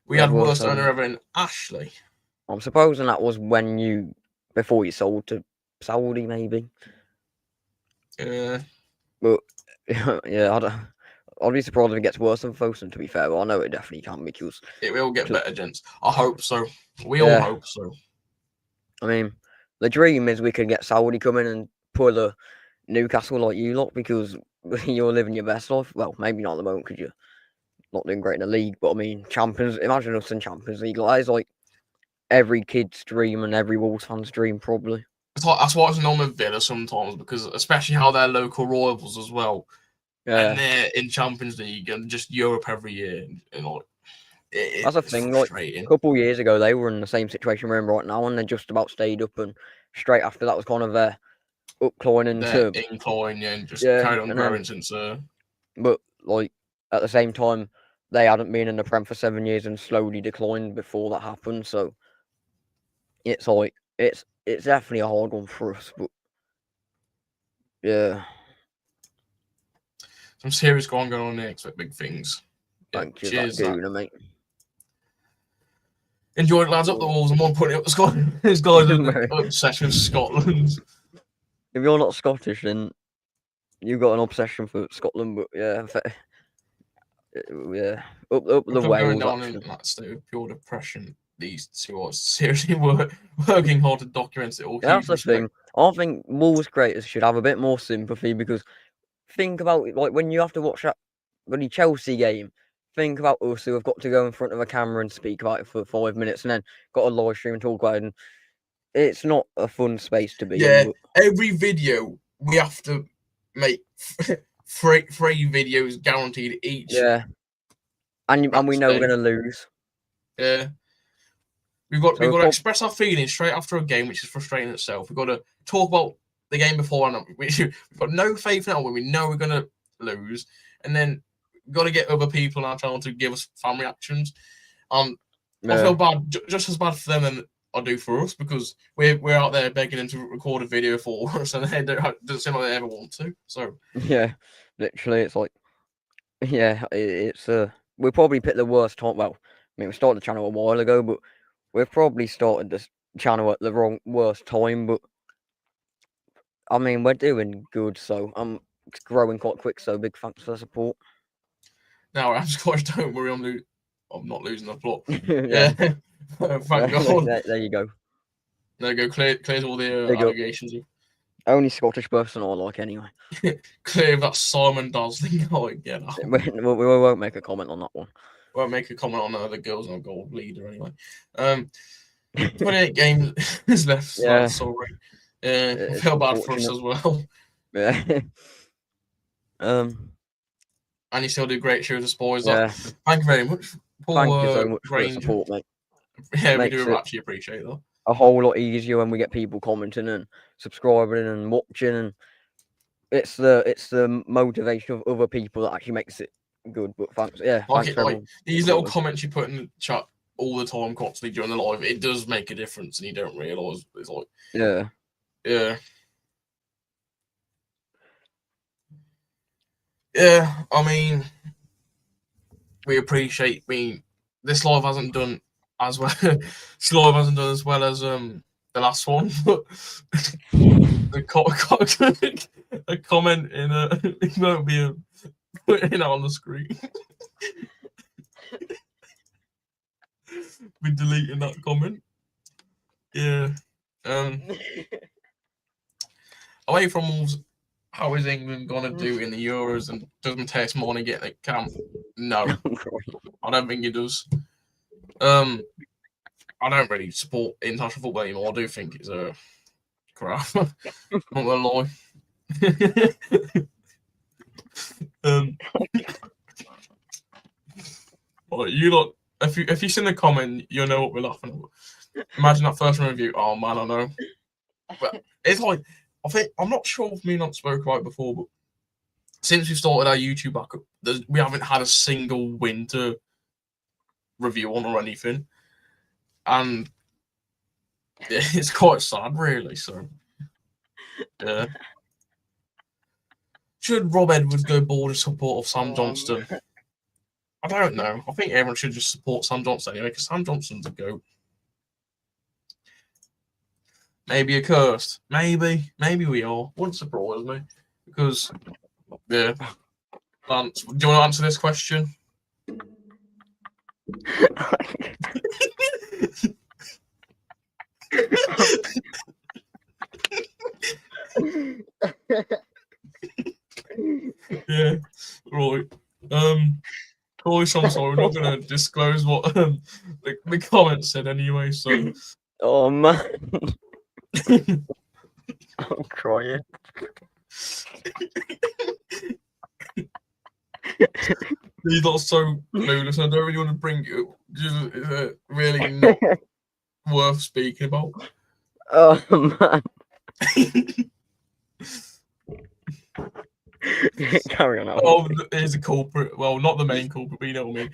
We had worst owner ever in Ashley. I'm supposing that was before you sold to Saudi, maybe. Yeah. But yeah, I'd be surprised if it gets worse than Fosun. To be fair, but I know it definitely can because it will get better, gents. I hope so. We all hope so. I mean, the dream is we could get Saudi come in and pull a Newcastle like you lot because you're living your best life. Well, maybe not at the moment because you're not doing great in the league. But I mean, imagine us in Champions League. That is like every kid's dream and every Wolves fan's dream, probably. That's why it's known with Villa sometimes because especially how they're local rivals as well. Yeah. And they're in Champions League and just Europe every year. And like, that's a thing. Like a couple of years ago, they were in the same situation we're in right now, and they just about stayed up. And straight after that was kind of their upcline into incline, and just carried on growing since. But like at the same time, they hadn't been in the Prem for 7 years and slowly declined before that happened. So it's like it's definitely a hard one for us. But yeah. Some serious going on there. Expect big things. Thank you, cheers, mate. Enjoy it, lads. Up the walls. I'm on putting up the Scotland. This guy's in the obsession with Scotland. If you're not Scottish, then you've got an obsession for Scotland. But yeah, up the Wales. Going down in that state of pure depression. these two are seriously working hard to document it all. That's the thing. I think Wolves creators should have a bit more sympathy, because think about it, like when you have to watch that bloody Chelsea game. Think about us who have got to go in front of a camera and speak about it for 5 minutes, and then got a live stream and talk about it. And it's not a fun space to be in. But... every video we have to make three videos guaranteed each. Yeah, and we know we're gonna lose. Yeah. We've got to express our feelings straight after a game, which is frustrating itself. We've got to talk about the game before, and we've got no faith in it when we know we're going to lose. And then we've got to get other people on our channel to give us fan reactions. I feel bad, just as bad for them than I do for us, because we're out there begging them to record a video for us, and they doesn't seem like they ever want to. So yeah, literally, it's like, yeah, it's we probably picked the worst time. Well, I mean, we started the channel a while ago, but we've probably started this channel at the worst time. But I mean, we're doing good, so I'm growing quite quick. So big thanks for the support. Now, I'm Scottish. Don't worry, I'm not losing the plot. Yeah, thank God. There you go. There you go. Clears all the allegations. Only Scottish person I like, anyway. Clear that Simon Dazzling guy again. We won't make a comment on that one. Won't make a comment on the girls on gold leader anyway. 28 games is left. Yeah. Sorry. I feel bad for us as well. Yeah. And you still do great shows as boys. Yeah. Thank you very much. Thank you so much for the support, mate. Yeah, we do actually appreciate that. A whole lot easier when we get people commenting and subscribing and watching, and it's the motivation of other people that actually makes it good. But thanks, yeah. Like these little comments you put in the chat all the time, constantly during the live, it does make a difference, and you don't realise. It's like, yeah. I mean, we appreciate. This live hasn't done as well. This live hasn't done as well as the last one, but a comment in it won't be putting on the screen. We're deleting that comment. Yeah. Away from Wolves, how is England gonna do in the Euros, and does Mateus Morning get the camp? No, I don't think he does. I don't really support international football anymore. I do think it's a crap. I'm not gonna lie. You lot, if you've seen the comment, you'll know what we're laughing at. Imagine that first review. Oh man, I know. But it's like, I'm not sure if me and I spoke about it before, but since we started our YouTube back up, we haven't had a single win to review on or anything, and yeah, it's quite sad, really. So, yeah. Should Rob Edwards go board in support of Sam Johnston? I don't know. I think everyone should just support Sam Johnston anyway, because Sam Johnston's a goat. Maybe accursed. Maybe we are. Wouldn't surprise me. Because, yeah. Lance, do you want to answer this question? Yeah, right. I'm sorry, we're not going to disclose what the comments said anyway, so. Oh, man. I'm crying. These are so clueless. I don't really want to bring you. Just really not worth speaking about. Oh, man. Carry on. Oh, here's a culprit. Well, not the main culprit, but you know what I mean.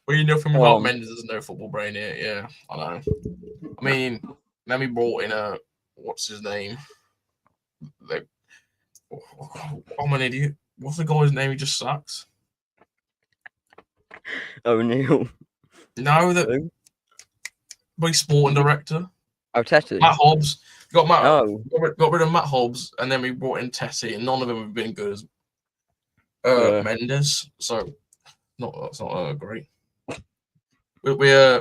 Well, you know from without Mendes, there's no football brain here. Yeah, I know. I mean, then we brought in what's his name? I'm an idiot. What's the guy's name he just sacked? O'Neill. No, the sporting director. Oh, Tessie. Matt Hobbs. Got rid of Matt Hobbs, and then we brought in Tessie, and none of them have been good as Mendes. So That's not great. We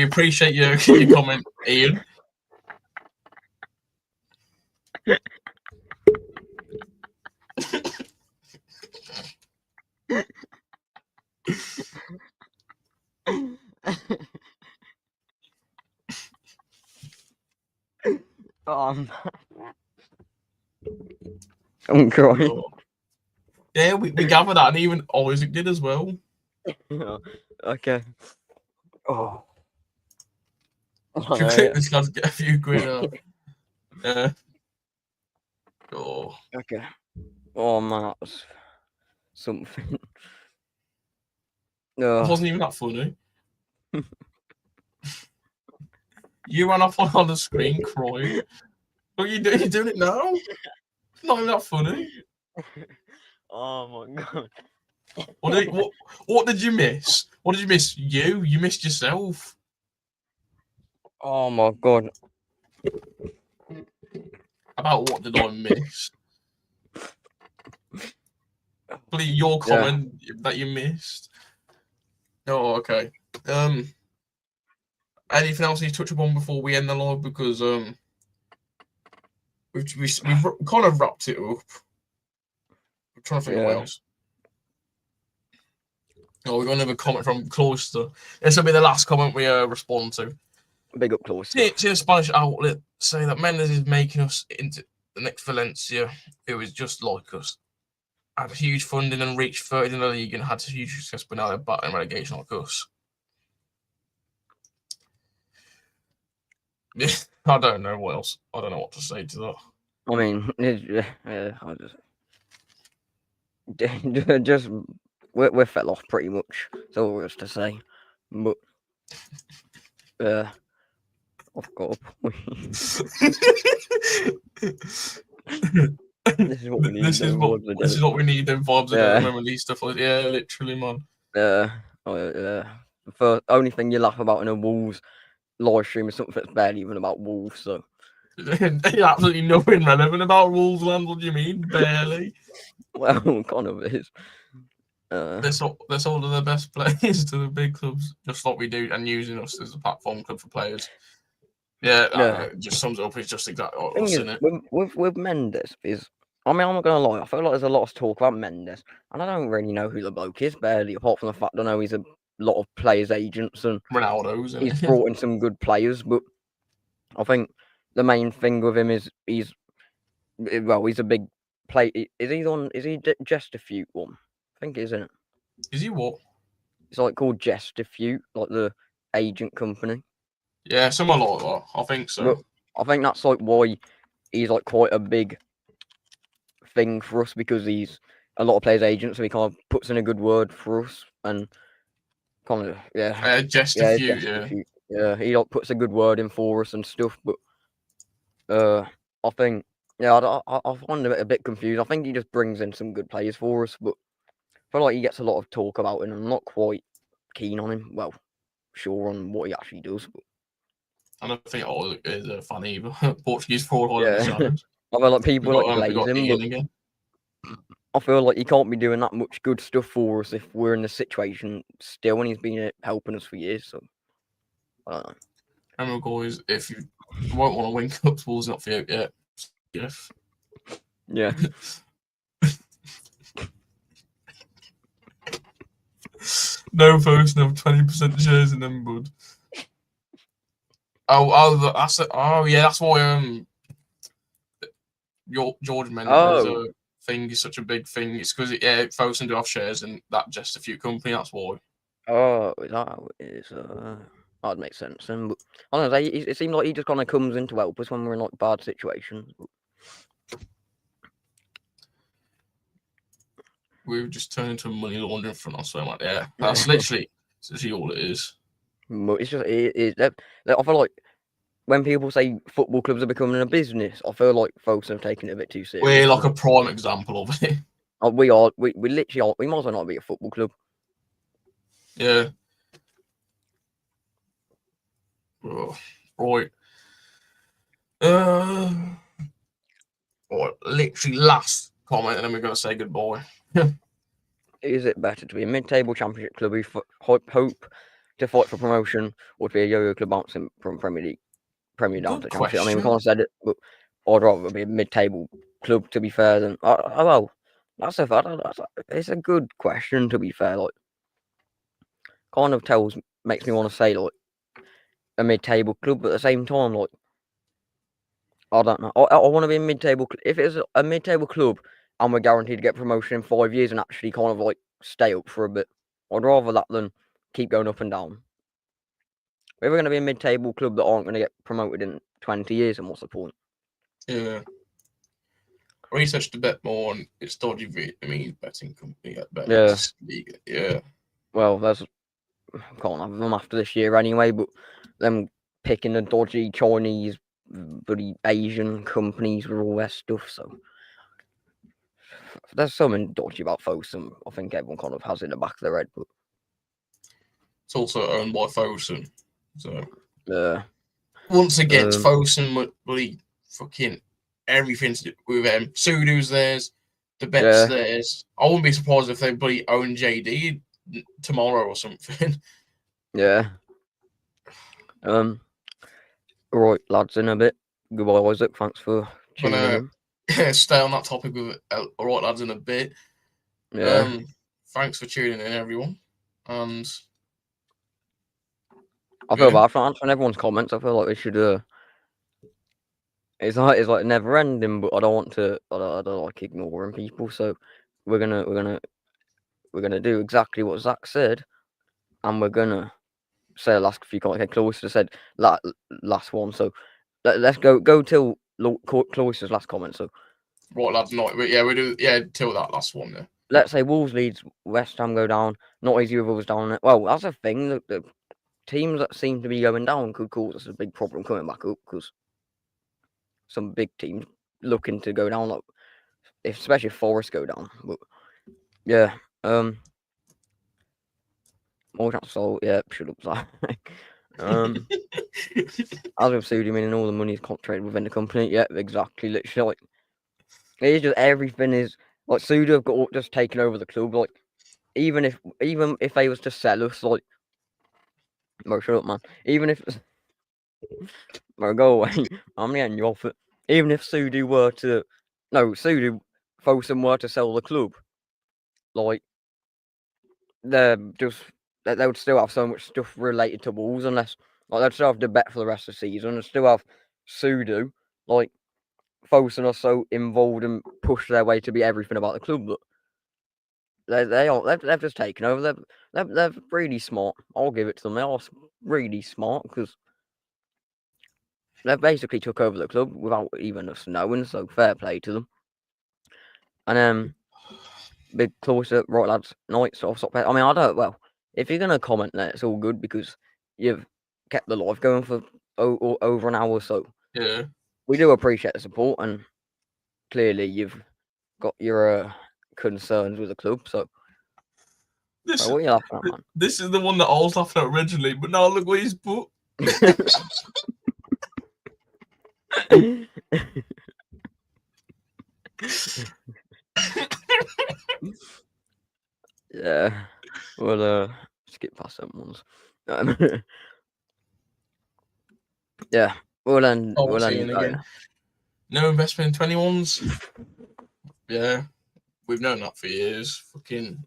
appreciate your comment, Ian. I'm crying. Yeah, we gathered that, and even Isaac did as well. Okay. Oh. This guy's get a few quid out. Yeah. Oh. Okay. Oh man, that was something. It wasn't even that funny. You ran off on the screen crying. What are you doing? You're doing it now? It's not even that funny. Oh my god. What did you miss? What did you miss? You missed yourself. Oh my god. About what did I miss? Please, your comment that you missed. Oh, okay. Anything else you need to touch upon before we end the live? Because we've kind of wrapped it up. I'm trying to think of what else. Oh, we've got another comment from Cloister. This will be the last comment we respond to. Big up Cloister. See a Spanish outlet say that Mendes is making us into the next Valencia, who is just like us. Had huge funding and reached third in the league and had huge success, but now they're battling relegation like us. I don't know what else. I don't know what to say to that. I mean, I just we fell off pretty much. That's all there is to say. But I've got a point. This is what we need. This is what we need. Them vibes at the moment. These stuff like literally, man. The only thing you laugh about in a Wolves live stream is something that's barely even about Wolves. So absolutely nothing relevant about Wolves land. What do you mean, barely? Well, kind of is. That's all of the best players to the big clubs, just like we do, and using us as a platform club for players. Yeah, it just sums it up. It's just exactly us, isn't it? With Mendes I'm not gonna lie. I feel like there's a lot of talk about Mendes, and I don't really know who the bloke is barely, apart from the fact I know he's a lot of players' agents and Ronaldo's. He's brought in some good players, but I think the main thing with him is he's a big play. Is he Gestifute one? I think it is, isn't it? Is he what? It's like called Gestifute, like the agent company. Yeah, something like that. I think so. But I think that's like why he's like quite a big thing for us, because he's a lot of players' agents, so he kind of puts in a good word for us and kind of Gestifute. Yeah, he like puts a good word in for us and stuff. But I think I find him a bit confused. I think he just brings in some good players for us, but I feel like he gets a lot of talk about him. I'm not quite keen on him. Well, sure on what he actually does. But I don't think all is a fan either. Portuguese forward hiding the shadows. I feel like people glaze him, but again. I feel like he can't be doing that much good stuff for us if we're in this situation still, and he's been helping us for years. So I don't know. Remember, boys, if you won't want to win cups, Wolves not for you yet. Yes. Yeah. No folks, no 20% shares in them, bud. That's why George Mendes thing is such a big thing. It's because folks do have shares in that Gestifute company. That's why. Oh, is that how it is? That'd make sense. And but I don't know. It seems like he just kind of comes in to help us when we're in like bad situations. We've just turned into a money laundering front or something like that. Yeah, that's literally all it is. But it's just I feel like when people say football clubs are becoming a business, I feel like folks are taking it a bit too seriously. We're like a prime example of it. We are. We literally are. We might as well not be a football club. Yeah. Oh, right. Literally last comment, and then we're gonna say goodbye. Is it better to be a mid-table championship club who hope to fight for promotion, or to be a yo-yo club bouncing from Premier down to Championship? I mean, we kind of said it, but I'd rather be a mid-table club, to be fair. Than well, it's a good question, to be fair. Like, kind of makes me want to say like a mid-table club, but at the same time, like, I don't know. I want to be a mid-table. If it's a mid-table club and we're guaranteed to get promotion in 5 years and actually kind of like stay up for a bit, I'd rather that than keep going up and down. If we're going to be a mid-table club that aren't going to get promoted in 20 years, and what's the point? Yeah. I researched a bit more on its dodgy Vietnamese betting company at Bet League. Yeah. Well, can't have them after this year anyway, but them picking the dodgy Chinese, bloody Asian companies with all their stuff, so there's something dodgy about Fosun. I think everyone kind of has it in the back of their head, but it's also owned by Fosun, so once again, Fosun really fucking everything to do with them. Sudo's theirs, the bet's theirs. I wouldn't be surprised if they bloody own JD tomorrow or something. Yeah. Right, lads, in a bit. Goodbye, Isaac. Thanks for tuning in. Stay on that topic with all right, lads, in a bit. Yeah. Thanks for tuning in, everyone. And I feel bad for answering everyone's comments. I feel like we should. It's like never ending, but I don't want to. I don't like ignoring people. So we're gonna do exactly what Zach said, and we're gonna say the last few comments. Okay, Cloister said last one. So let's go till Cloister's last comment. So right, lads, we do till that last one. Yeah. Let's say Wolves leads, West Ham go down. Not easy with us down there. Well, that's a thing. The teams that seem to be going down could cause us a big problem coming back up, because some big teams looking to go down, like especially if Forest go down. But yeah, more chance of shut up, Zach. As with Sudi, meaning all the money is concentrated within the company. Yeah, exactly. Literally, like, it's just everything is like Sudi have got just taken over the club. Like, even if they was to sell us, like, bro, shut up, man. Even if bro, go away. I'm getting you off it. Even if Fosun were to sell the club, like, they would still have so much stuff related to Wolves, unless like they'd still have the bet for the rest of the season and still have Sudo. Like, Fosun are so involved and push their way to be everything about the club, but they've just taken over. They're really smart. I'll give it to them. They are really smart, because they basically took over the club without even us knowing. So fair play to them. And big closer, right, lads. Night sort of stop. I mean, I don't. Well, if you're gonna comment, then it's all good, because you've kept the live going for over an hour. So yeah, we do appreciate the support, and clearly you've got your concerns with the club. So what are you laughing at, man? This is the one that I was laughing at originally, but now look what he's put. Yeah, we'll skip past them ones. Yeah, we'll end again. No investment in 21s. Yeah, we've known that for years. Fucking.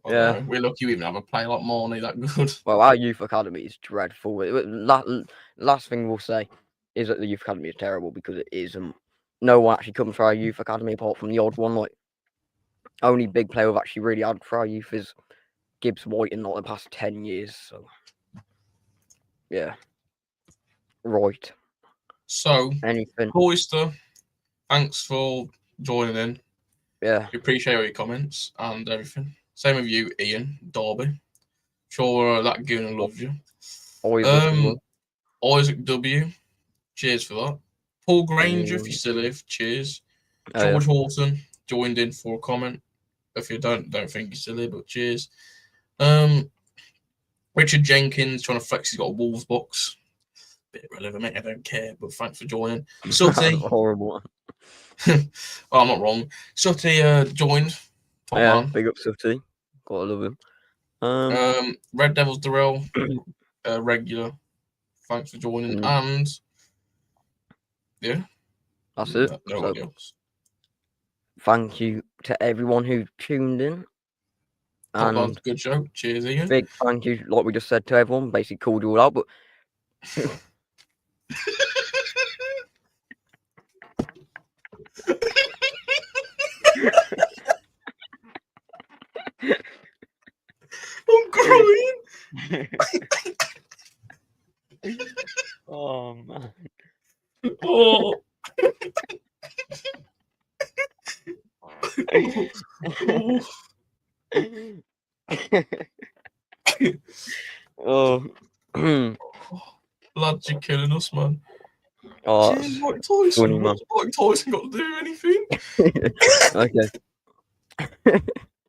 Yeah, we're lucky we even have a player like Marnie that good. Well, our youth academy is dreadful. Last thing we'll say is that the youth academy is terrible, because it is. No one actually comes for our youth academy apart from the odd one. Like, only big player we've actually really had for our youth is Gibbs White in like the past 10 years. So yeah, right. So anything, Cloister, thanks for joining in. Yeah, we appreciate all your comments and everything. Same with you, Ian Darby. Sure, that Gooner loves you. Isaac W. Cheers for that. Paul Granger, if you still live, cheers. George Horton joined in for a comment. If you don't think he's still here, but cheers. Richard Jenkins trying to flex. He's got a Wolves box. Bit irrelevant, mate. I don't care, but thanks for joining. Sutty. Horrible. Well, I'm not wrong. Sutty joined. Top Yeah, man. big up Sutty. Gotta love him. Red Devils Darrell, regular. Thanks for joining. And yeah, that's it. Nobody else. Thank you to everyone who tuned in. Top man's good show. Cheers, Ian. Big thank you, like we just said to everyone. Basically called you all out, but I'm crying. Oh man. Oh. Oh. Lads, you're killing us, man. Oh, Cheers, Mike Tyson. funny, man. What's Mike Tyson got to do anything? Okay.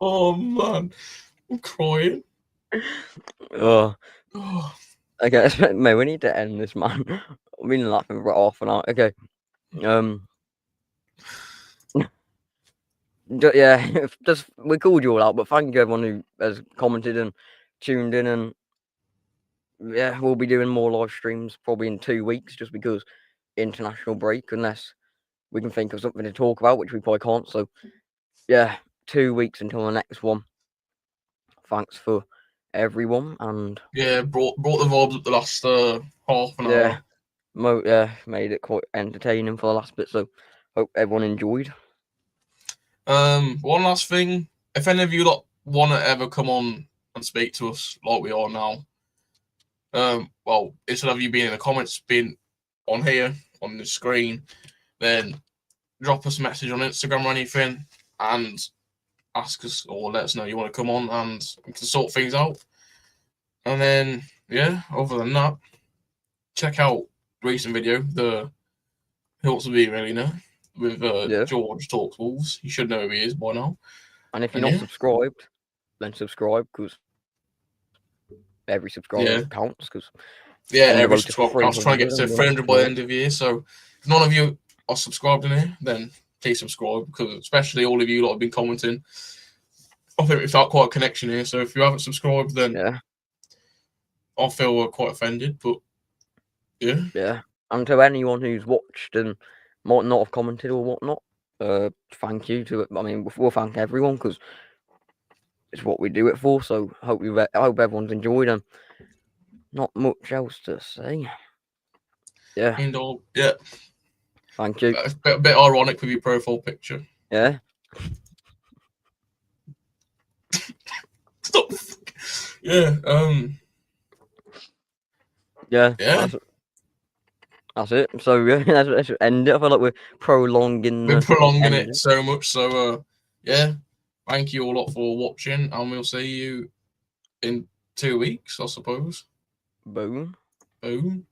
Oh man, I'm crying. Oh. Okay, mate, we need to end this, man. I've been laughing for half an hour. Okay. Yeah, just we called you all out, but thank you everyone who has commented and tuned in, and yeah, we'll be doing more live streams probably in 2 weeks, just because international break, unless we can think of something to talk about, which we probably can't. So yeah, 2 weeks until the next one. Thanks for everyone, and yeah, brought the vibes up the last half an hour. Made it quite entertaining for the last bit. So hope everyone enjoyed. One last thing, if any of you lot want to ever come on and speak to us like we are now, well, instead of you being in the comments, being on here on the screen, then drop us a message on Instagram or anything and ask us or let us know you want to come on and we can sort things out. And then yeah, other than that, check out the recent video, the Who Wants to Be a Millionaire with George Talks Wolves. You should know who he is by now. And if you're not subscribed, then subscribe, because every subscriber counts. Because every subscriber counts. Trying to get to 300 by the end of the year. So if none of you are subscribed in here, then please subscribe, because especially all of you lot have been commenting. I think we felt quite a connection here. So if you haven't subscribed, then I feel quite offended. But yeah. And to anyone who's watched and might not have commented or whatnot, thank you to. I mean, we'll thank everyone, because it's what we do it for. So I hope everyone's enjoyed, and not much else to say. Yeah. Yeah. Thank you. It's a bit ironic with your profile picture. Yeah. Stop. Yeah. Yeah. That's it. So yeah, let's end it. I feel like we're prolonging. We're prolonging it so much. So yeah. Thank you all lot for watching, and we'll see you in 2 weeks, I suppose. Boom. Boom.